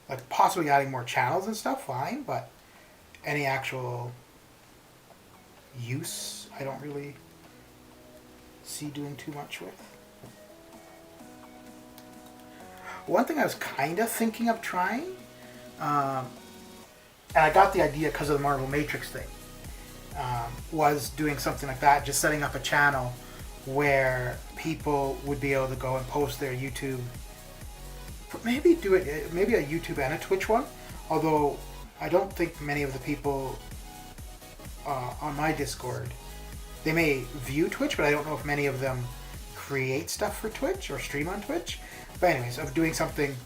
like possibly adding more channels and stuff, fine. But any actual use, I don't really see doing too much with. One thing I was kind of thinking of trying, and I got the idea because of the Marvel Matrix thing, was doing something like that, just setting up a channel where people would be able to go and post their YouTube, maybe a YouTube and a Twitch one, although I don't think many of the people on my Discord, they may view Twitch, but I don't know if many of them create stuff for Twitch or stream on Twitch. But anyways, of doing something,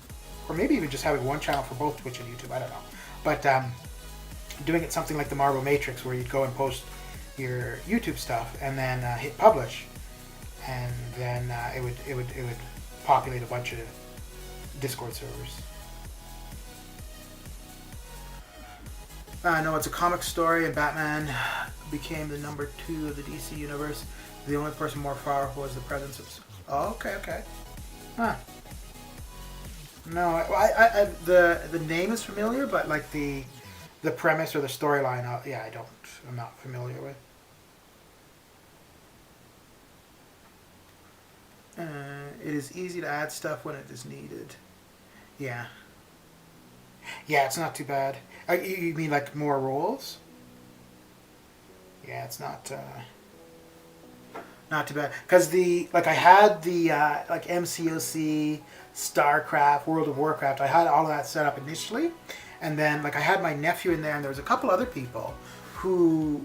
or maybe even just having one channel for both Twitch and YouTube, I don't know. But doing it something like the Marvel Matrix, where you'd go and post your YouTube stuff and then hit publish, and then it would populate a bunch of Discord servers. No, it's a comic story, and Batman became the number 2 of the DC universe. The only person more powerful is the presence of... Oh, okay. Huh. No, the name is familiar, but like the premise or the storyline, I'm not familiar with. It is easy to add stuff when it is needed. Yeah, it's not too bad. You mean like more roles? Yeah, it's not too bad. Because I had the like MCOC, StarCraft, World of Warcraft. I had all of that set up initially, and then I had my nephew in there, and there was a couple other people who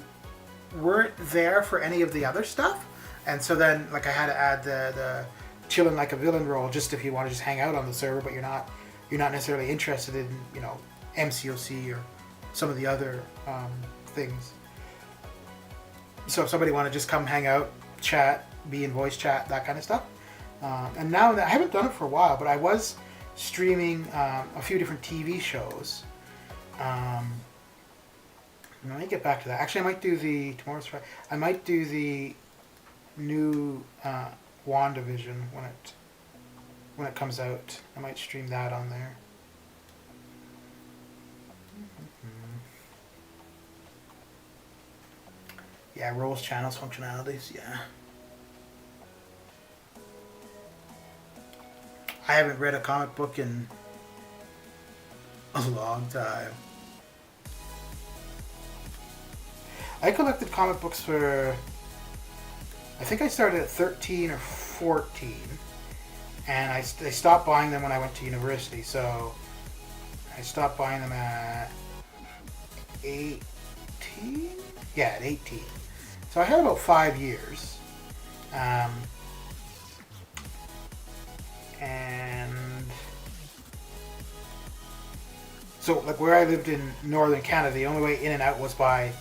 weren't there for any of the other stuff, and so then I had to add the chilling like a villain role, just if you want to just hang out on the server, but you're not necessarily interested in MCOC or some of the other things. So if somebody wanted to just come hang out, chat, be in voice chat, that kind of stuff. And now I haven't done it for a while, but I was streaming a few different TV shows. Let me get back to that. Actually, I might do tomorrow's Friday. I might do the new WandaVision when it comes out. I might stream that on there. Yeah, roles, channels, functionalities. Yeah. I haven't read a comic book in a long time. I collected comic books for, I think I started at 13 or 14, and I stopped buying them when I went to university, so I stopped buying them at 18? Yeah, at 18. So I had about 5 years. And so, like, where I lived in northern Canada, the only way in and out was by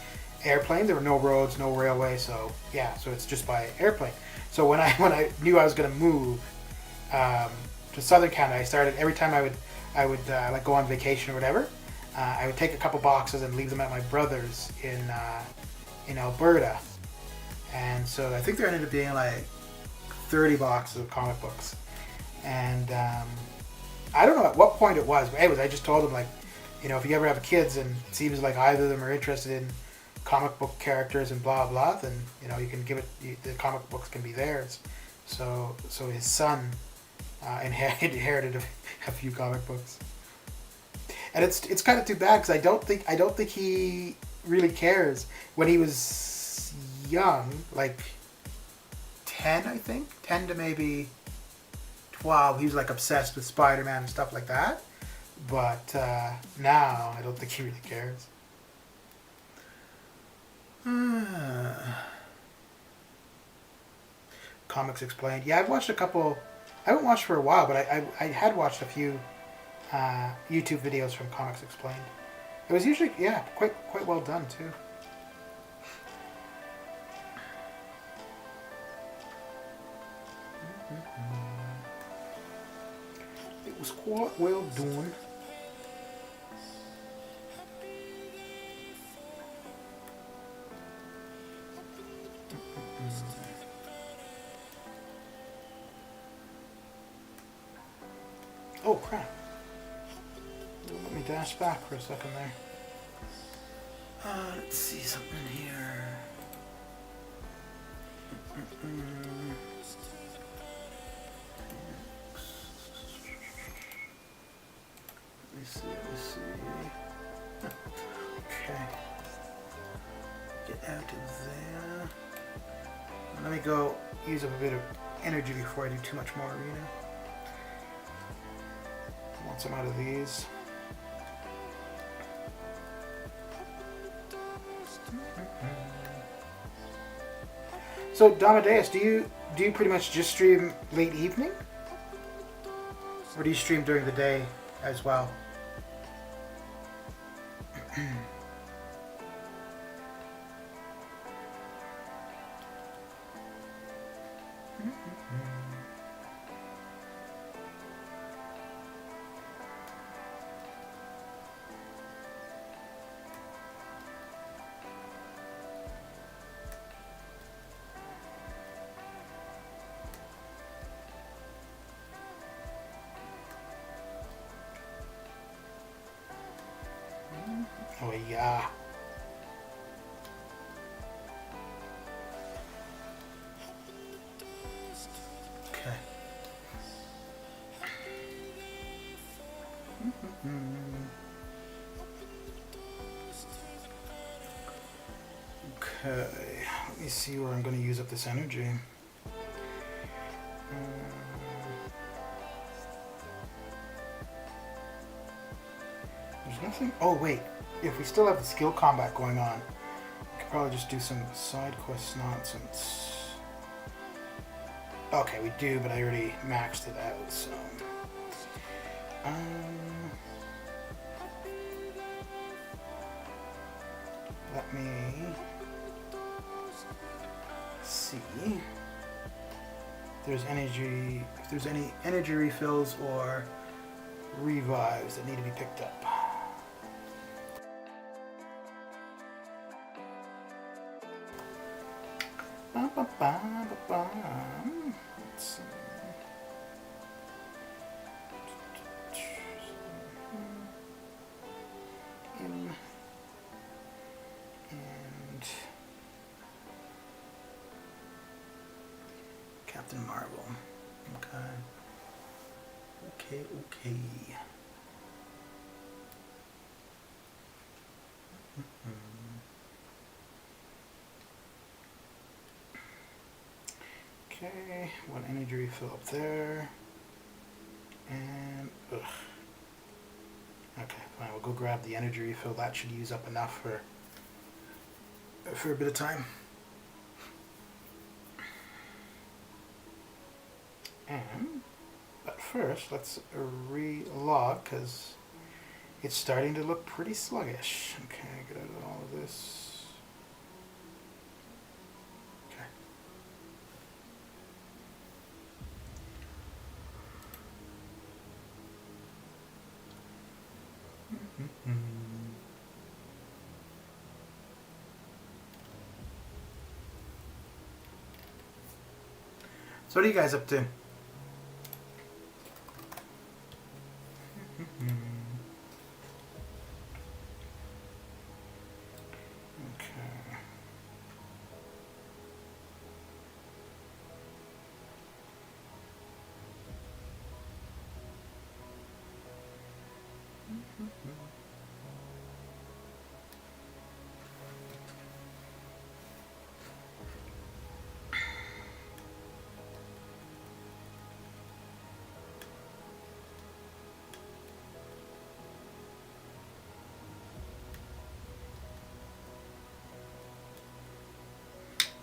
airplane. There were no roads, no railway, so yeah, so it's just by airplane. So when I knew I was going to move to southern Canada, I started every time I would like go on vacation or whatever. I would take a couple boxes and leave them at my brother's in Alberta, and so I think there ended up being like 30 boxes of comic books. And I don't know at what point it was, but anyways, I just told him, like, you know, if you ever have kids and it seems like either of them are interested in comic book characters and blah blah, then, you know, you can give it, the comic books can be theirs. So his son inherited a few comic books, and it's kind of too bad because I don't think he really cares. When he was young, like 10, I think 10 to maybe 12, he was like obsessed with Spider-Man and stuff like that. But now I don't think he really cares. Comics Explained. Yeah, I've watched a couple. I haven't watched for a while, but I had watched a few YouTube videos from Comics Explained. It was usually, yeah, quite well done too. It was quite well done. Oh crap. Let me dash back for a second there. Let's see something here. Let me see. Okay. Get out of there. Let me go use up a bit of energy before I do too much more arena. Once I'm out of these. So Damadeus, do you pretty much just stream late evening? Or do you stream during the day as well? Oh yeah. Okay. Okay. Let me see where I'm going to use up this energy. There's nothing. Oh wait. If we still have the skill combat going on, we could probably just do some side quest nonsense. Okay, we do, but I already maxed it out, so... let me... see... if there's any energy refills or revives that need to be picked up. Let's see. And Captain Marvel. Okay. Okay, one energy refill up there. And okay, fine, we'll go grab the energy refill. That should use up enough for a bit of time. But first, let's re-log because it's starting to look pretty sluggish. Okay, get out of all of this. Okay. So what are you guys up to?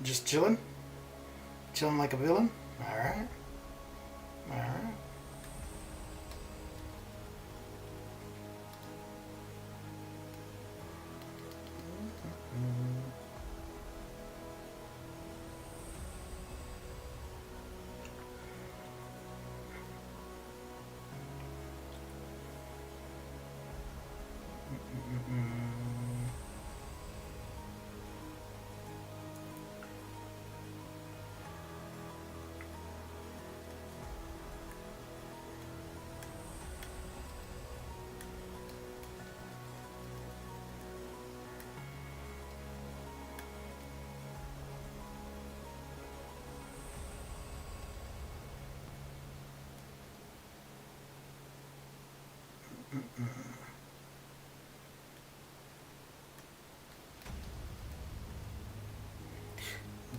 Just chilling? Chilling like a villain? Alright. Alright.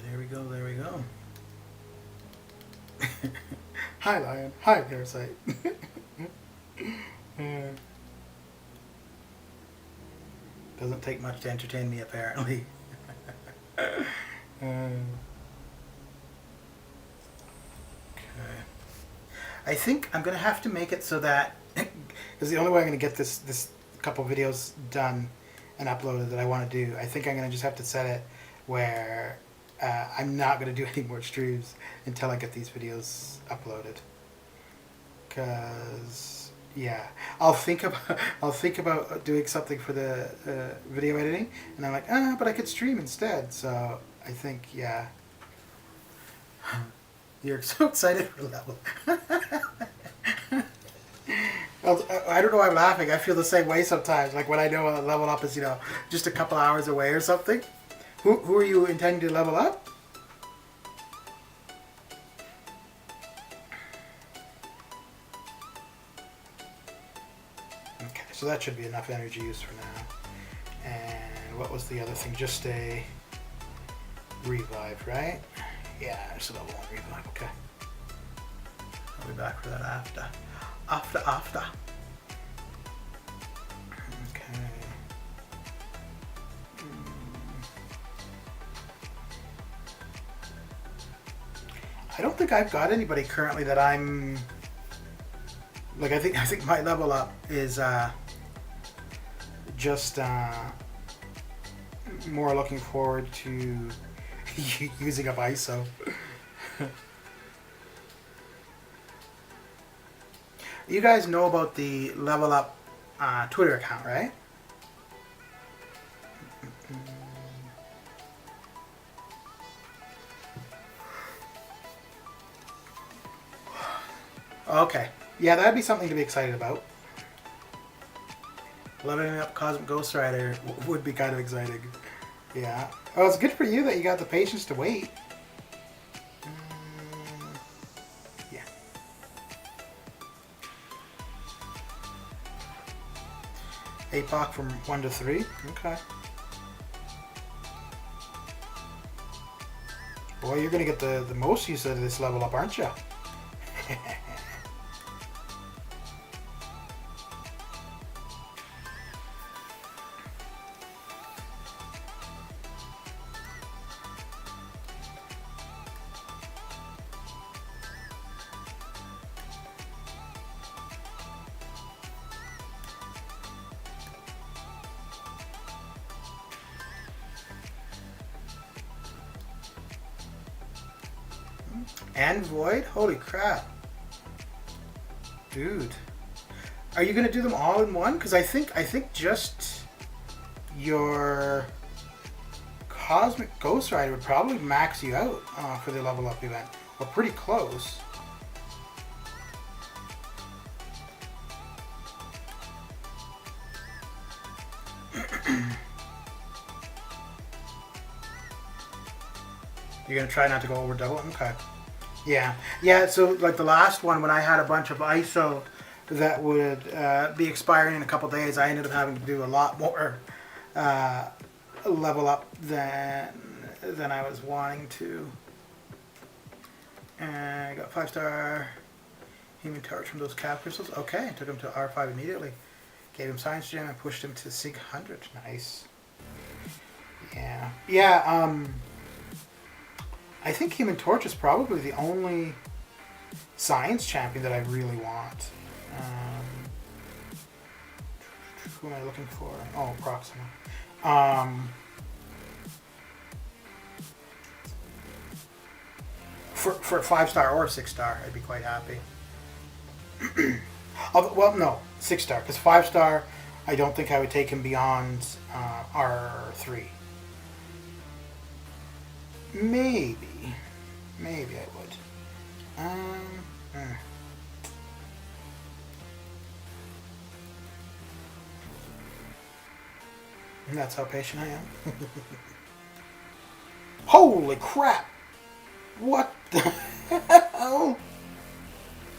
There we go, there we go. Hi, Lion. Hi, Parasite. Doesn't take much to entertain me, apparently. Okay. I think I'm going to have to make it so that, because the only way I'm going to get this couple videos done and uploaded that I want to do, I think I'm going to just have to set it where I'm not going to do any more streams until I get these videos uploaded. Because yeah, I'll think about doing something for the video editing, and I'm like, but I could stream instead. So I think, yeah. You're so excited for level. I don't know why I'm laughing. I feel the same way sometimes. Like when I know a level up is, just a couple hours away or something. Who are you intending to level up? Okay, so that should be enough energy use for now. And what was the other thing? Just a revive, right? Yeah, just a level 1 revive, okay. I'll be back for that after. After. Okay. I don't think I've got anybody currently that I'm like. I think my level up is just more looking forward to using up ISO. You guys know about the Level Up Twitter account, right? Okay. Yeah, that'd be something to be excited about. Leveling up Cosmic Ghost Rider would be kind of exciting. Yeah. Oh, it's good for you that you got the patience to wait. Yeah. APOC from 1 to 3? Okay. Boy, you're going to get the most use out of this level up, aren't you? And Void? Holy crap. Dude. Are you going to do them all in one? Because I think just your Cosmic Ghost Rider would probably max you out for the level up event. Or pretty close. You're going to try not to go over double? Okay. Yeah. Yeah, so like the last one, when I had a bunch of ISO that would be expiring in a couple days, I ended up having to do a lot more level up than I was wanting to. And I got 5-star Human Torch from those cap crystals. Okay, took him to R5 immediately. Gave him Science Gem and pushed him to Sig 100. Nice. Yeah. Yeah, I think Human Torch is probably the only science champion that I really want. Who am I looking for? Oh, Proxima. For 5-star or 6-star, I'd be quite happy. Well, no, 6-star, because 5-star, I don't think I would take him beyond R3. Maybe I would. And that's how patient I am. Holy crap! What the hell?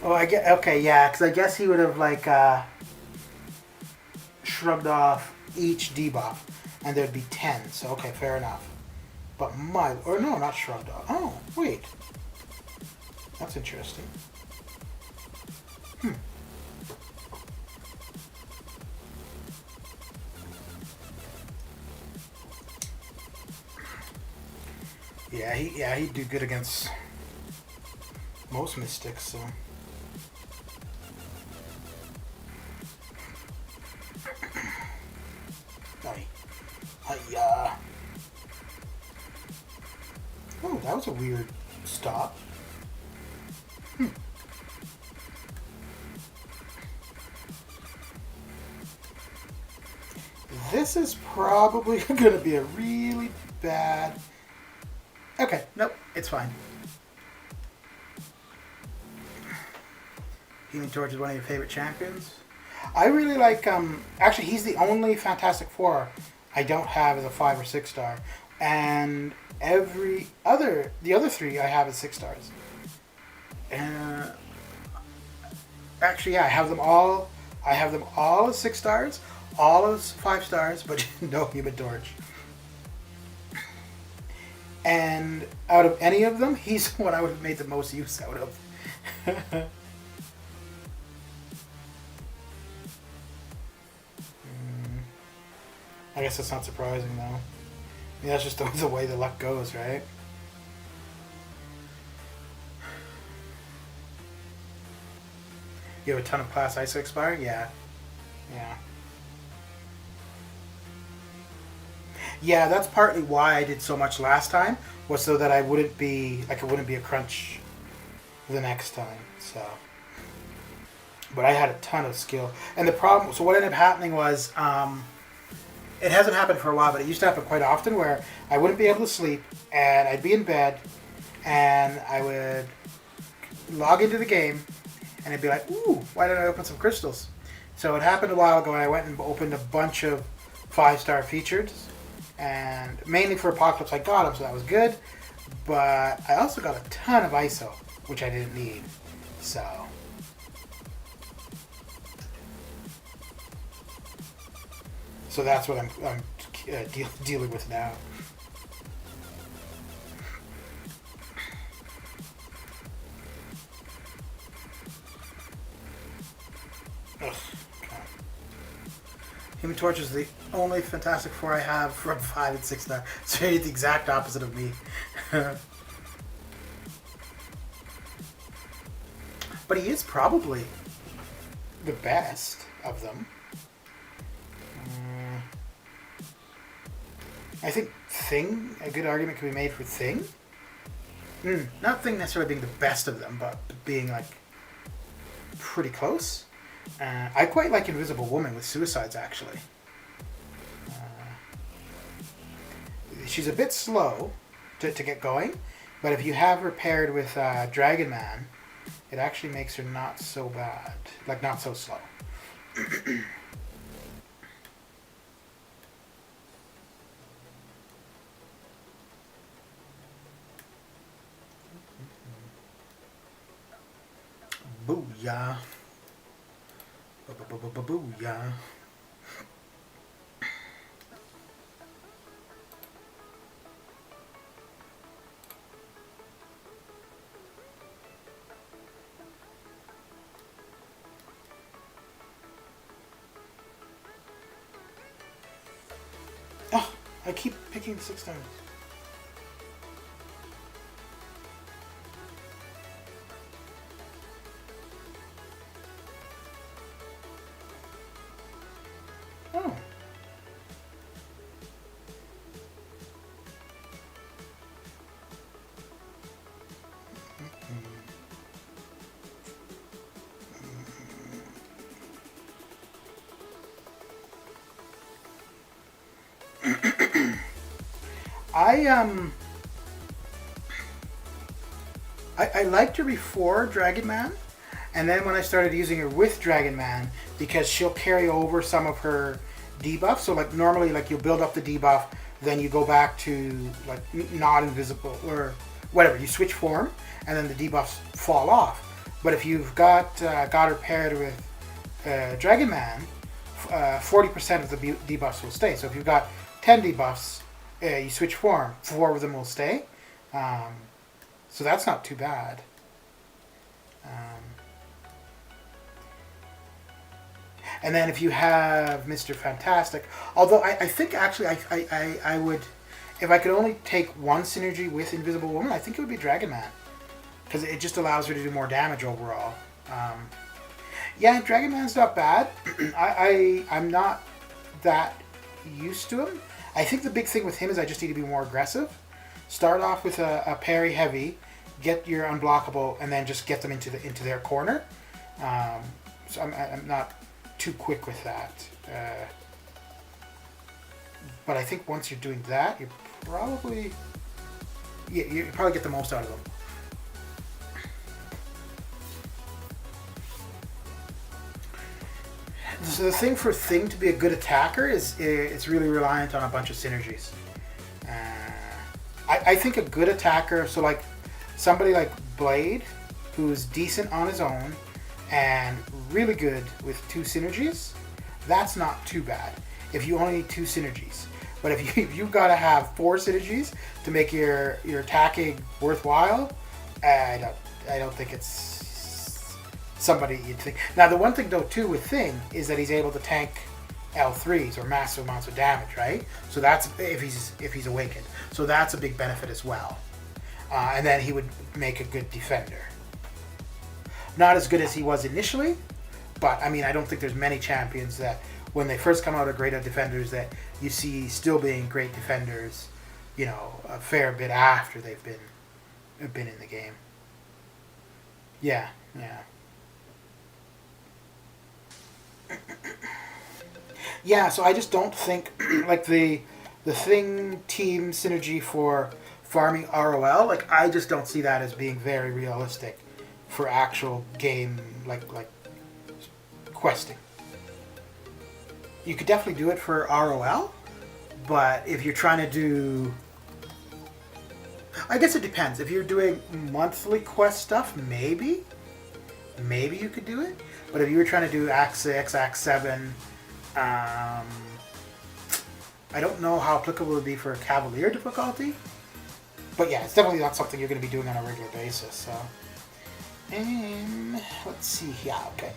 Oh, I get okay, yeah, because I guess he would have like shrugged off each debuff, and there'd be 10. So okay, fair enough. But or no, not shrugged off. Oh, wait. That's interesting. Yeah, he'd do good against most mystics, so. Oh, that was a weird stop. This is probably going to be a really bad... Okay, nope, it's fine. Healing Torch is one of your favorite champions? I really like... actually, he's the only Fantastic Four I don't have as a 5 or 6-star. And the other 3 I have as 6-stars. Actually, yeah, I have them all as 6-stars, all as 5-stars, but no Human Torch. And out of any of them, he's the one I would have made the most use out of. I guess that's not surprising, though. I mean, that's just the way the luck goes, right? You have a ton of class ISO expiring? Yeah. Yeah. Yeah, that's partly why I did so much last time, was so that it wouldn't be a crunch the next time, so. But I had a ton of skill. And the problem, so what ended up happening was, it hasn't happened for a while, but it used to happen quite often where I wouldn't be able to sleep and I'd be in bed and I would log into the game and I'd be like, ooh, why didn't I open some crystals? So it happened a while ago and I went and opened a bunch of 5-star features, and mainly for Apocalypse I got them, so that was good. But I also got a ton of ISO, which I didn't need. So that's what I'm dealing with now. Ugh. Human Torch is the only Fantastic Four I have from 5 and 6 star. So he's the exact opposite of me. But he is probably the best of them. I think Thing, a good argument can be made for Thing. Not Thing necessarily being the best of them, but being like pretty close. I quite like Invisible Woman with Suicides, actually. She's a bit slow to get going, but if you have her paired with Dragon Man, it actually makes her not so bad. Like, not so slow. Booyah. Booyah. Oh, I keep picking 6 times. Oh. I liked her before Dragon Man, and then when I started using her with Dragon Man, because she'll carry over some of her debuffs. So like normally, like you'll build up the debuff, then you go back to like not invisible or whatever. You switch form, and then the debuffs fall off. But if you've got her paired with Dragon Man, 40% of the debuffs will stay. So if you've got 10 debuffs, you switch form, 4 of them will stay. So that's not too bad. And then if you have Mr. Fantastic, although I think actually I would, if I could only take one synergy with Invisible Woman, I think it would be Dragon Man. Because it just allows her to do more damage overall. Yeah, Dragon Man's not bad. I'm not that used to him. I think the big thing with him is I just need to be more aggressive. Start off with a parry heavy, get your unblockable, and then just get them into their corner. So I'm not too quick with that. But I think once you're doing that, you probably get the most out of them. So the thing for Thing to be a good attacker is it's really reliant on a bunch of synergies. I think a good attacker, so like somebody like Blade, who's decent on his own and really good with 2 synergies, that's not too bad if you only need 2 synergies. But if you've got to have 4 synergies to make your attacking worthwhile, I don't think it's somebody you'd think. Now the one thing though too with Thing is that he's able to tank L3s or massive amounts of damage, right? So that's if he's awakened. So that's a big benefit as well. And then he would make a good defender. Not as good as he was initially, but I mean I don't think there's many champions that when they first come out are great at defenders that you see still being great defenders, you know, a fair bit after they've been in the game. Yeah. Yeah, so I just don't think like the thing team synergy for farming ROL, like I just don't see that as being very realistic for actual game like questing. You could definitely do it for ROL, but if you're trying to do, I guess it depends. If you're doing monthly quest stuff, maybe you could do it. But if you were trying to do Act 6, Act 7, I don't know how applicable it would be for Cavalier difficulty. But yeah, it's definitely not something you're going to be doing on a regular basis. So, let's see. Yeah, okay.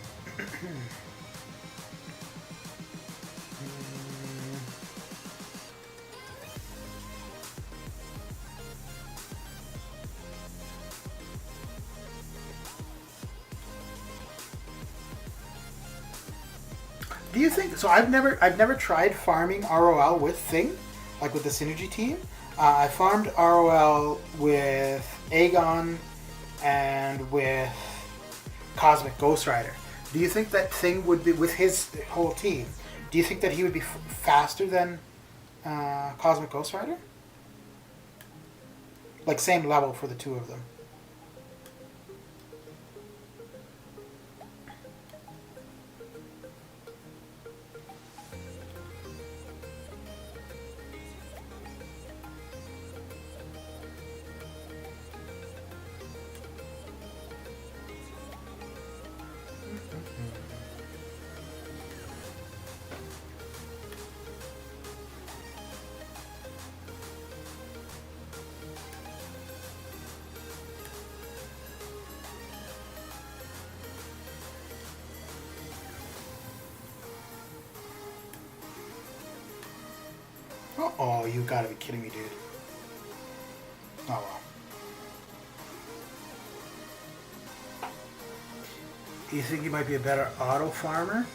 Do you think so? I've never tried farming ROL with Thing, like with the Synergy team. I farmed ROL with Aegon and with Cosmic Ghost Rider. Do you think that Thing would be with his whole team? Do you think that he would be faster than Cosmic Ghost Rider? Like same level for the two of them. Oh, you gotta be kidding me, dude. Oh well. Do you think you might be a better auto farmer?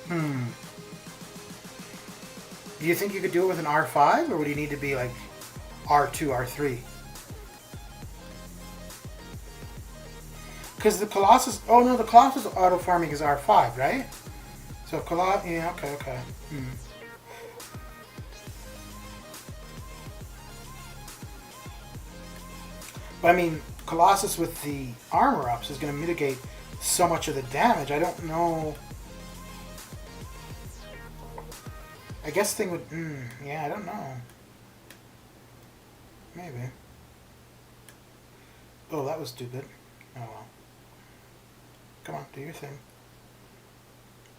Do you think you could do it with an R5, or would you need to be like R2, R3? Because the Colossus... Oh no, the Colossus auto farming is R5, right? So Colossus... Yeah, okay. But I mean, Colossus with the armor ups is going to mitigate so much of the damage. I don't know... I guess Thing would... yeah, I don't know. Maybe. Oh, that was stupid. Oh well. Come on, do your thing.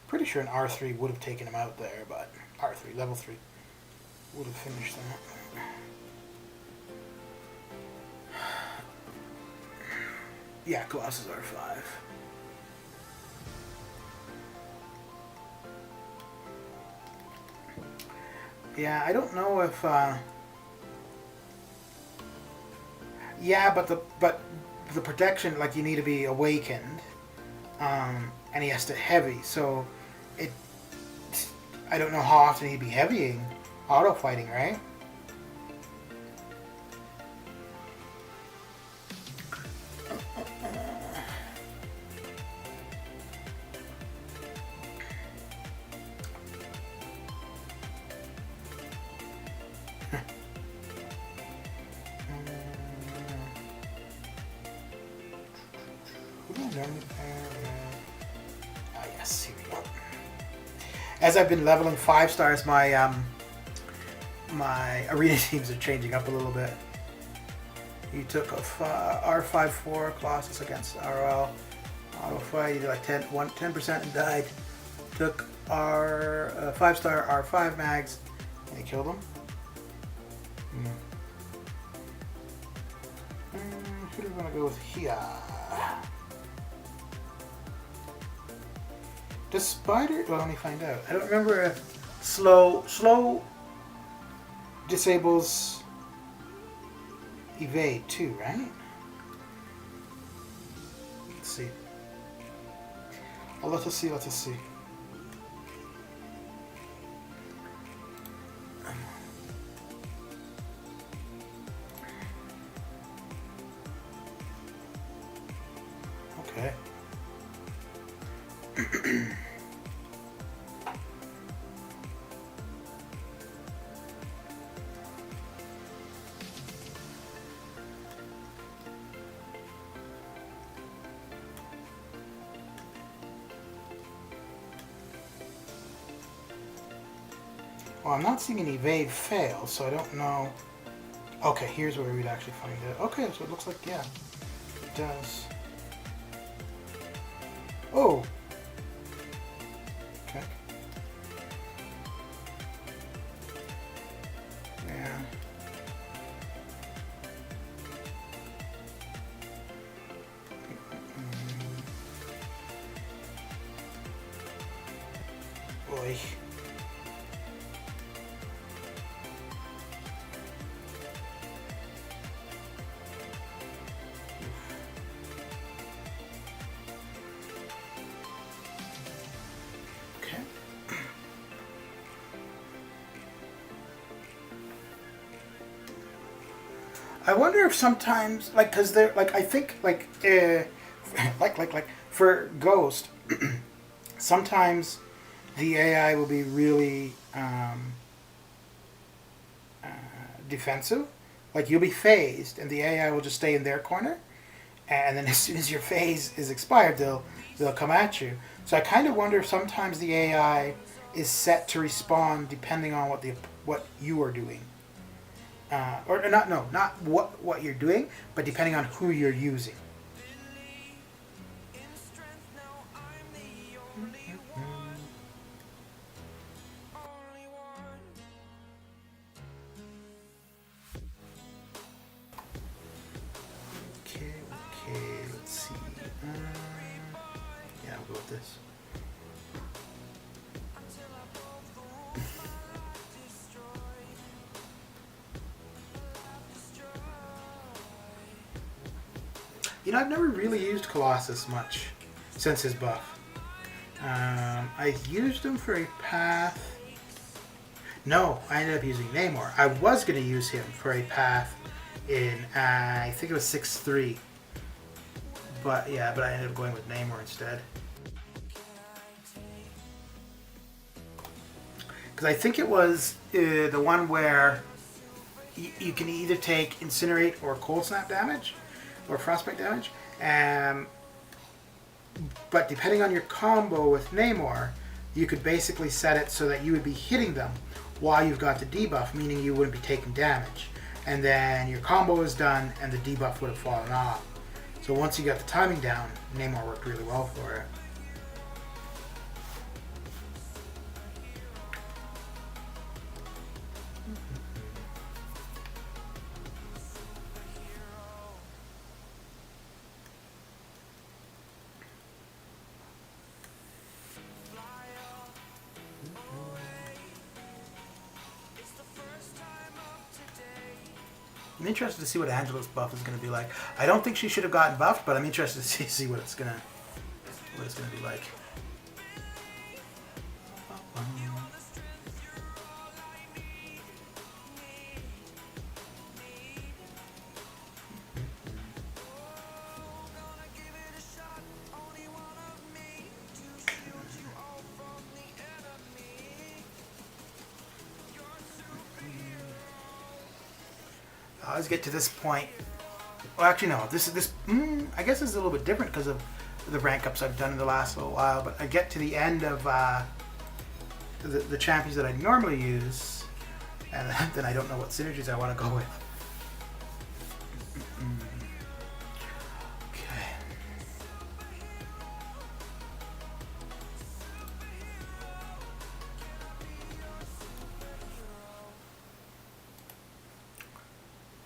Pretty sure an R3 would have taken him out there, but R3, level 3, would have finished that. Yeah, Colossus R5. Yeah, I don't know if... yeah, but the protection, like, you need to be awakened, and he has to heavy, so it... I don't know how often he'd be heavying auto fighting, right? Yes, here we go. As I've been leveling 5 stars, my my arena teams are changing up a little bit. He took a R5-4 Colossus against RL auto fight. He did like 10% and died. Took R 5-star R5 mags and he killed him. Who do we want to go with here? Does Spider... Well, let me find out. I don't remember if slow disables evade too, right? Let's see. Oh, let us see. Okay. Well, I'm not seeing an evade fail, so I don't know. Okay, here's where we'd actually find it. Okay, so it looks like, yeah, it does. Oh! Okay. Yeah. Boy. Okay. I wonder if sometimes, like, cause they're like, I think like for Ghost, sometimes the AI will be really defensive. Like you'll be phased, and the AI will just stay in their corner, and then as soon as your phase is expired, they'll come at you. So I kind of wonder if sometimes the AI is set to respond depending on what you are doing, or not not what you're doing, but depending on who you're using. Okay, okay, let's see. Yeah, I'll go with this. You know, I've never really used Colossus much since his buff. I used him for a path. No, I ended up using Namor. I was going to use him for a path in, I think it was 6-3. But yeah, but I ended up going with Namor instead. Because I think it was the one where you can either take Incinerate or Cold Snap damage, or Frostbite damage. But depending on your combo with Namor, you could basically set it so that you would be hitting them while you've got the debuff, meaning you wouldn't be taking damage. And then your combo is done and the debuff would have fallen off. So once you got the timing down, Namor worked really well for it. I'm interested to see what Angela's buff is going to be like. I don't think she should have gotten buffed, but I'm interested to see what it's going to be like. I always get to this point. Well, actually, no. I guess this is a little bit different because of the rank ups I've done in the last little while. But I get to the end of the champions that I normally use, and then I don't know what synergies I want to go with. Okay.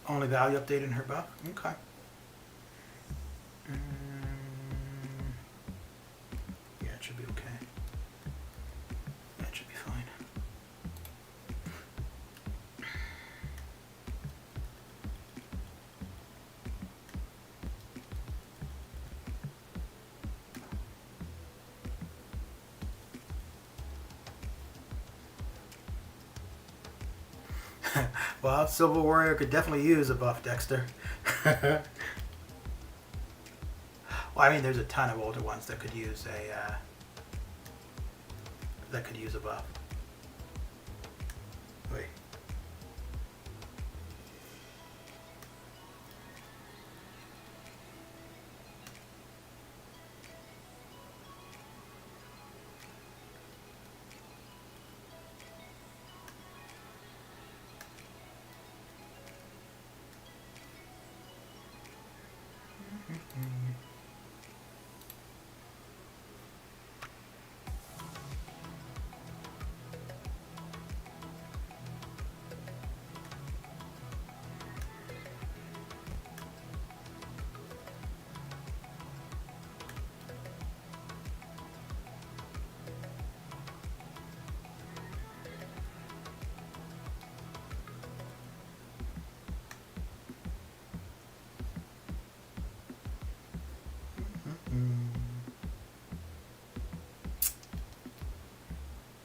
Only value update in her buff? Okay. Yeah, it should be okay. Yeah, it should be fine. Well, Silver Warrior could definitely use a buff, Dexter. Well, I mean, there's a ton of older ones that could use a buff. Wait.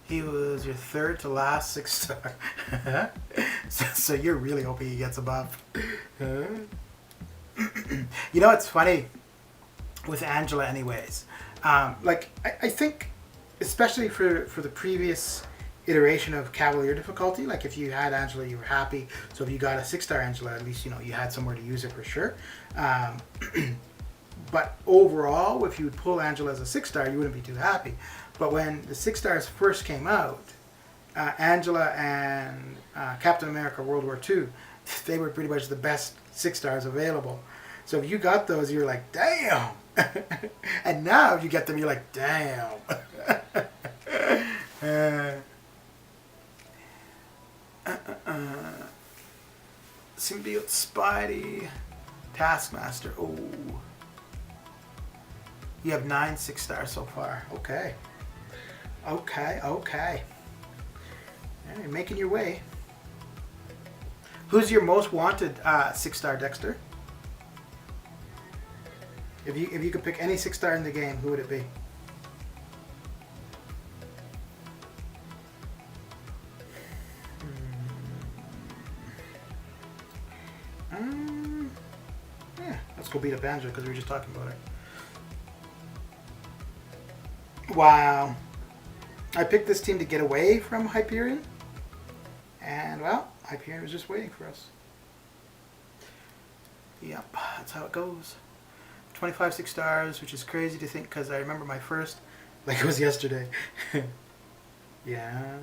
He was your third to last 6-star. So you're really hoping he gets a buff. You know, it's funny with Angela anyways. Like, I think, especially for the previous iteration of Cavalier difficulty, like if you had Angela, you were happy. So if you got a 6-star Angela, at least, you know, you had somewhere to use it for sure. But overall, if you would pull Angela as a 6-star, you wouldn't be too happy. But when the 6-stars first came out, Angela and Captain America World War II, they were pretty much the best 6-stars available. So if you got those, you're like, damn. And now if you get them, you're like, damn. Symbiote Spidey, Taskmaster. Oh. You have 9 6-stars so far. Okay. Okay. You're making your way. Who's your most wanted 6-star, Dexter? If you could pick any 6-star in the game, who would it be? Yeah, let's go beat up Angela because we were just talking about it. Wow. I picked this team to get away from Hyperion. And, well, Hyperion was just waiting for us. Yep, that's how it goes. 25 6-stars, which is crazy to think because I remember my first like it was yesterday. Yeah.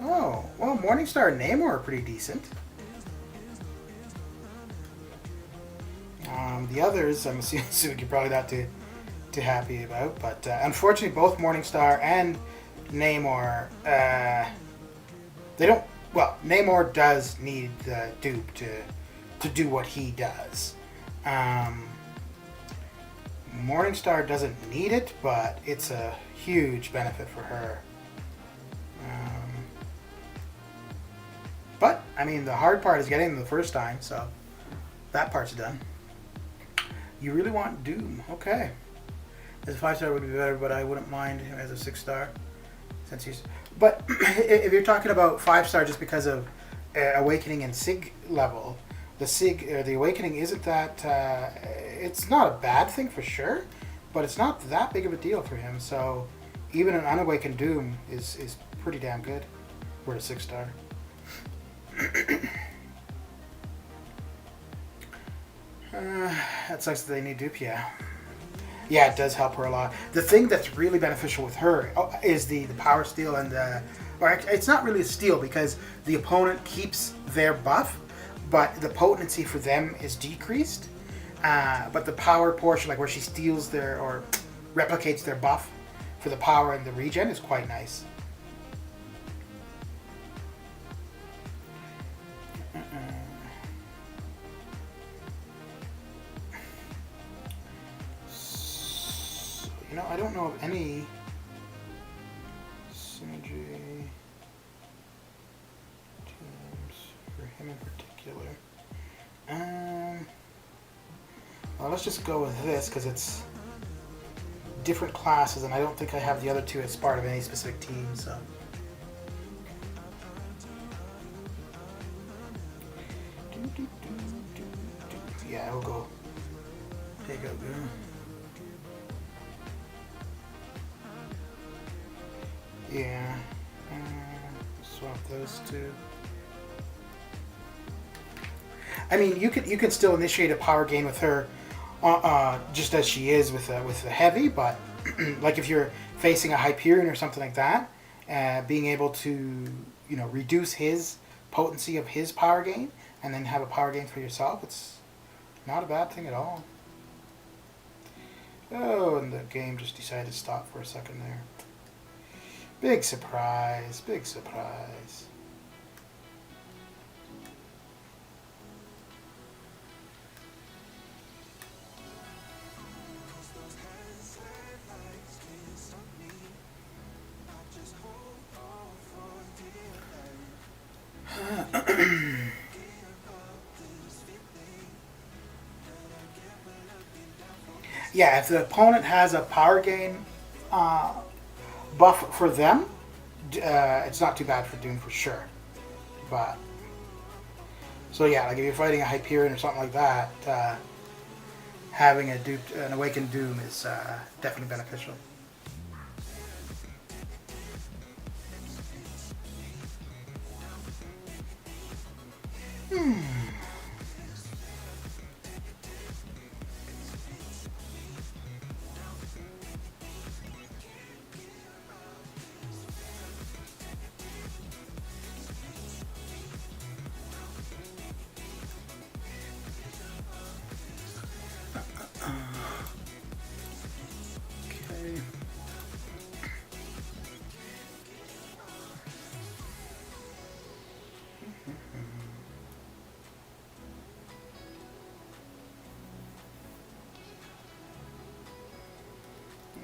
Oh, well, Morningstar and Namor are pretty decent. The others, I'm assuming you're probably not too happy about, but unfortunately, both Morningstar and Namor, they don't. Well, Namor does need the dupe to do what he does. Morningstar doesn't need it, but it's a huge benefit for her. But, I mean, the hard part is getting them the first time, so that part's done. You really want Doom. Okay. As a 5-star would be better, but I wouldn't mind him as a 6-star. Since he's... But if you're talking about 5-star just because of Awakening and Sig level, the Awakening isn't that... it's not a bad thing for sure, but it's not that big of a deal for him, so even an Unawakened Doom is pretty damn good for a 6-star. That sucks that they need dupe, yeah. Yeah, it does help her a lot. The thing that's really beneficial with her is the power steal and or it's not really a steal because the opponent keeps their buff, but the potency for them is decreased. But the power portion, like where she steals their or replicates their buff for the power and the regen, is quite nice. You know, I don't know of any synergy teams for him in particular. Well, let's just go with this because it's different classes, and I don't think I have the other two as part of any specific team. So. Yeah, we'll go. Hey, go. Yeah, swap those two. I mean, you can still initiate a power gain with her, just as she is with the heavy. But like if you're facing a Hyperion or something like that, being able to reduce his potency of his power gain and then have a power gain for yourself, it's not a bad thing at all. Oh, and the game just decided to stop for a second there. Big surprise. Big surprise. Yeah, if the opponent has a power gain uh, buff for them, it's not too bad for Doom for sure. But so yeah, like if you're fighting a Hyperion or something like that, having an Awakened Doom is definitely beneficial. Okay.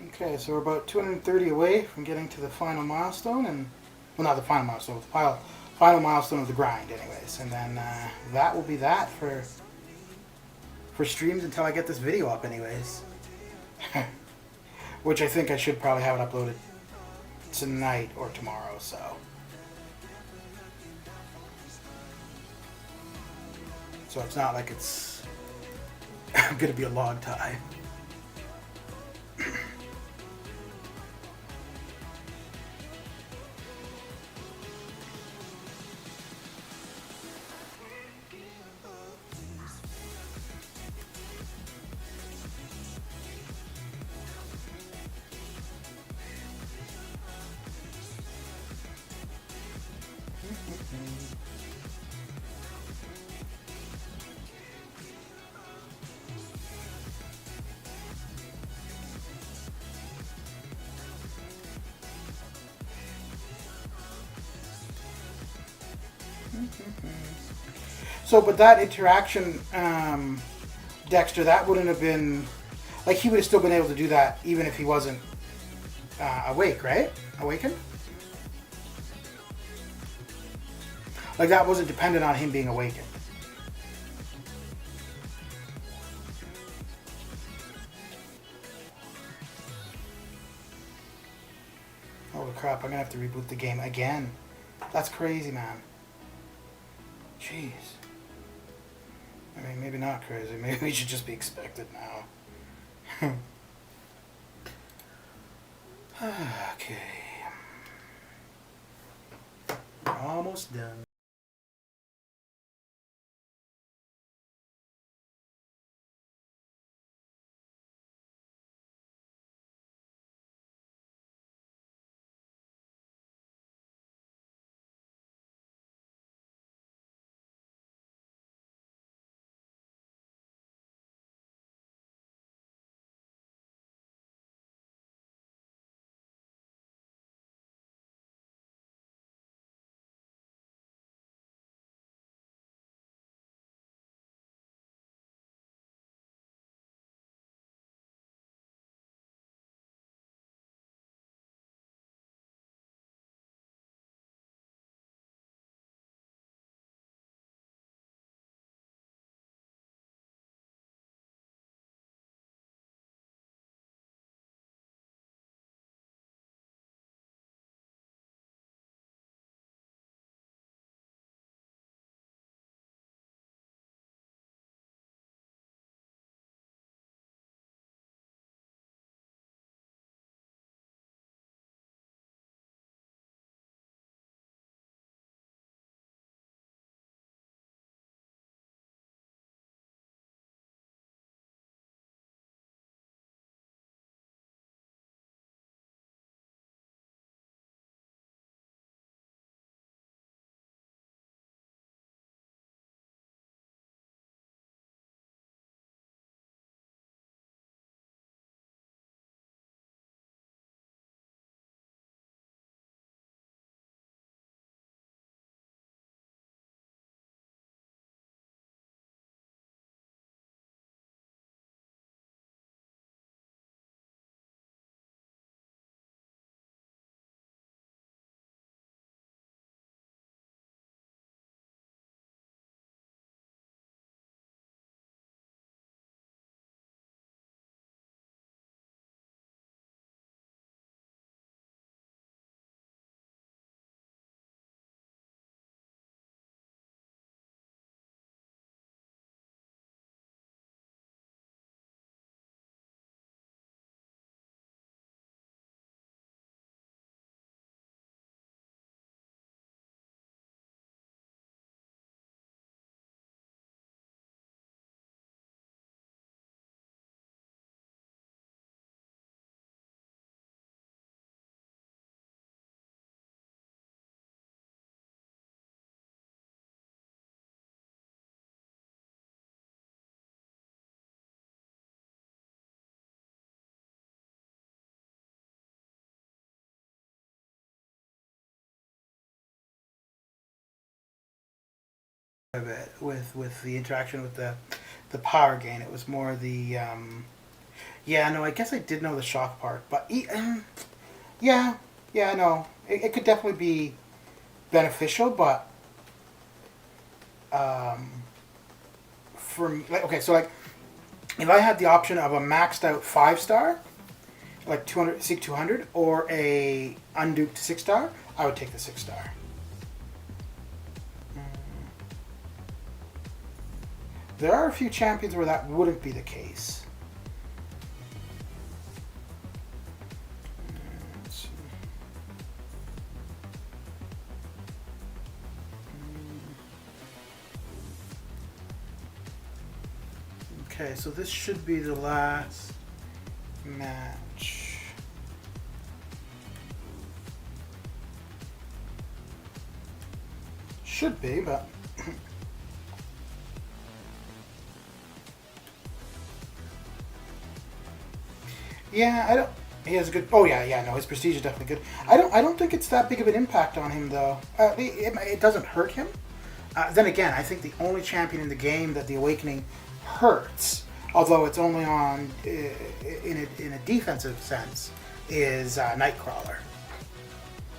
Okay, so we're about 230 away from getting to the final milestone, and well, not the final milestone, the final milestone of the grind, anyways. And then that will be that for streams until I get this video up, anyways. Which I think I should probably have it uploaded tonight or tomorrow. So it's not like it's gonna be a long time. So, but that interaction, Dexter, that wouldn't have been like he would have still been able to do that even if he wasn't awake, right? Awakened. Like that wasn't dependent on him being awakened. Holy crap! I'm gonna have to reboot the game again. That's crazy, man. Jeez. I mean, maybe not crazy. Maybe we should just be expected now. Okay. Almost done. a bit with the interaction with the power gain. It was more the yeah, no, I guess I did know the shock part, but yeah, no, it could definitely be beneficial, but for me, like, okay, so like if I had the option of a maxed out 5-star, like 200 Sig 200, or a unduped 6-star, I would take the 6-star. There are a few champions where that wouldn't be the case. Let's see. Okay, so this should be the last match. Should be, but yeah, I don't. He has a good. Oh yeah, no, his prestige is definitely good. I don't think it's that big of an impact on him though. It doesn't hurt him. Then again, I think the only champion in the game that the Awakening hurts, although it's only on in a defensive sense, is Nightcrawler.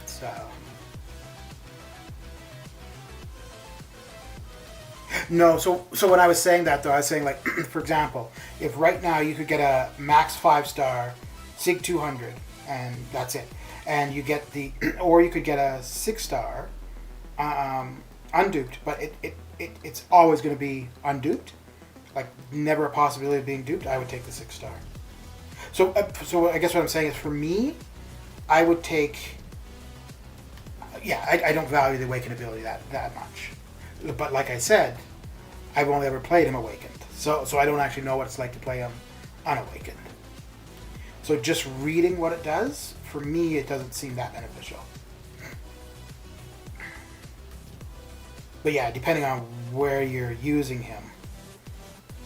So. No, so when I was saying that though, I was saying like, for example, if right now you could get a max 5-star Sig 200 and that's it, and you get the, or you could get a 6-star unduped, but it's always going to be unduped, like never a possibility of being duped, I would take the 6-star. So I guess what I'm saying is, for me, I would take, yeah, I don't value the Awakened ability that much. But like I said, I've only ever played him Awakened, so I don't actually know what it's like to play him Unawakened. So just reading what it does, for me, it doesn't seem that beneficial. But yeah, depending on where you're using him,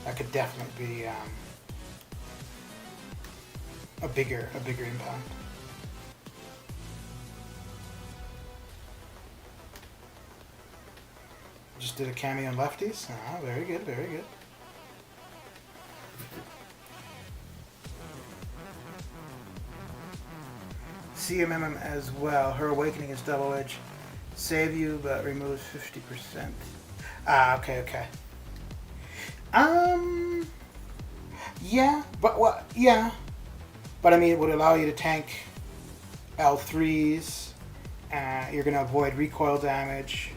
that could definitely be a bigger impact. Just did a cameo on lefties. Ah, very good, very good. CMMM as well. Her Awakening is double edge. Save you, but removes 50%. Ah, okay. Yeah, but what? Yeah, but I mean, it would allow you to tank L3s. You're gonna avoid recoil damage.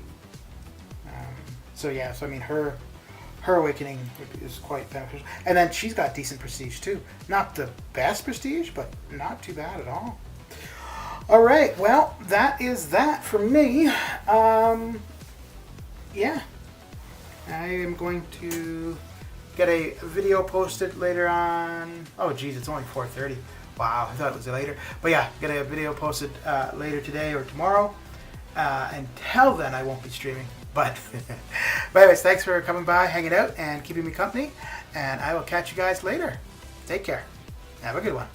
So yeah, so I mean, her Awakening is quite beneficial, and then she's got decent prestige too. Not the best prestige, but not too bad at all. All right, well, that is that for me. Yeah, I am going to get a video posted later on. Oh geez, it's only 4:30. Wow, I thought it was later. But yeah, get a video posted later today or tomorrow. Until then, I won't be streaming. But anyways, thanks for coming by, hanging out, and keeping me company. And I will catch you guys later. Take care. Have a good one.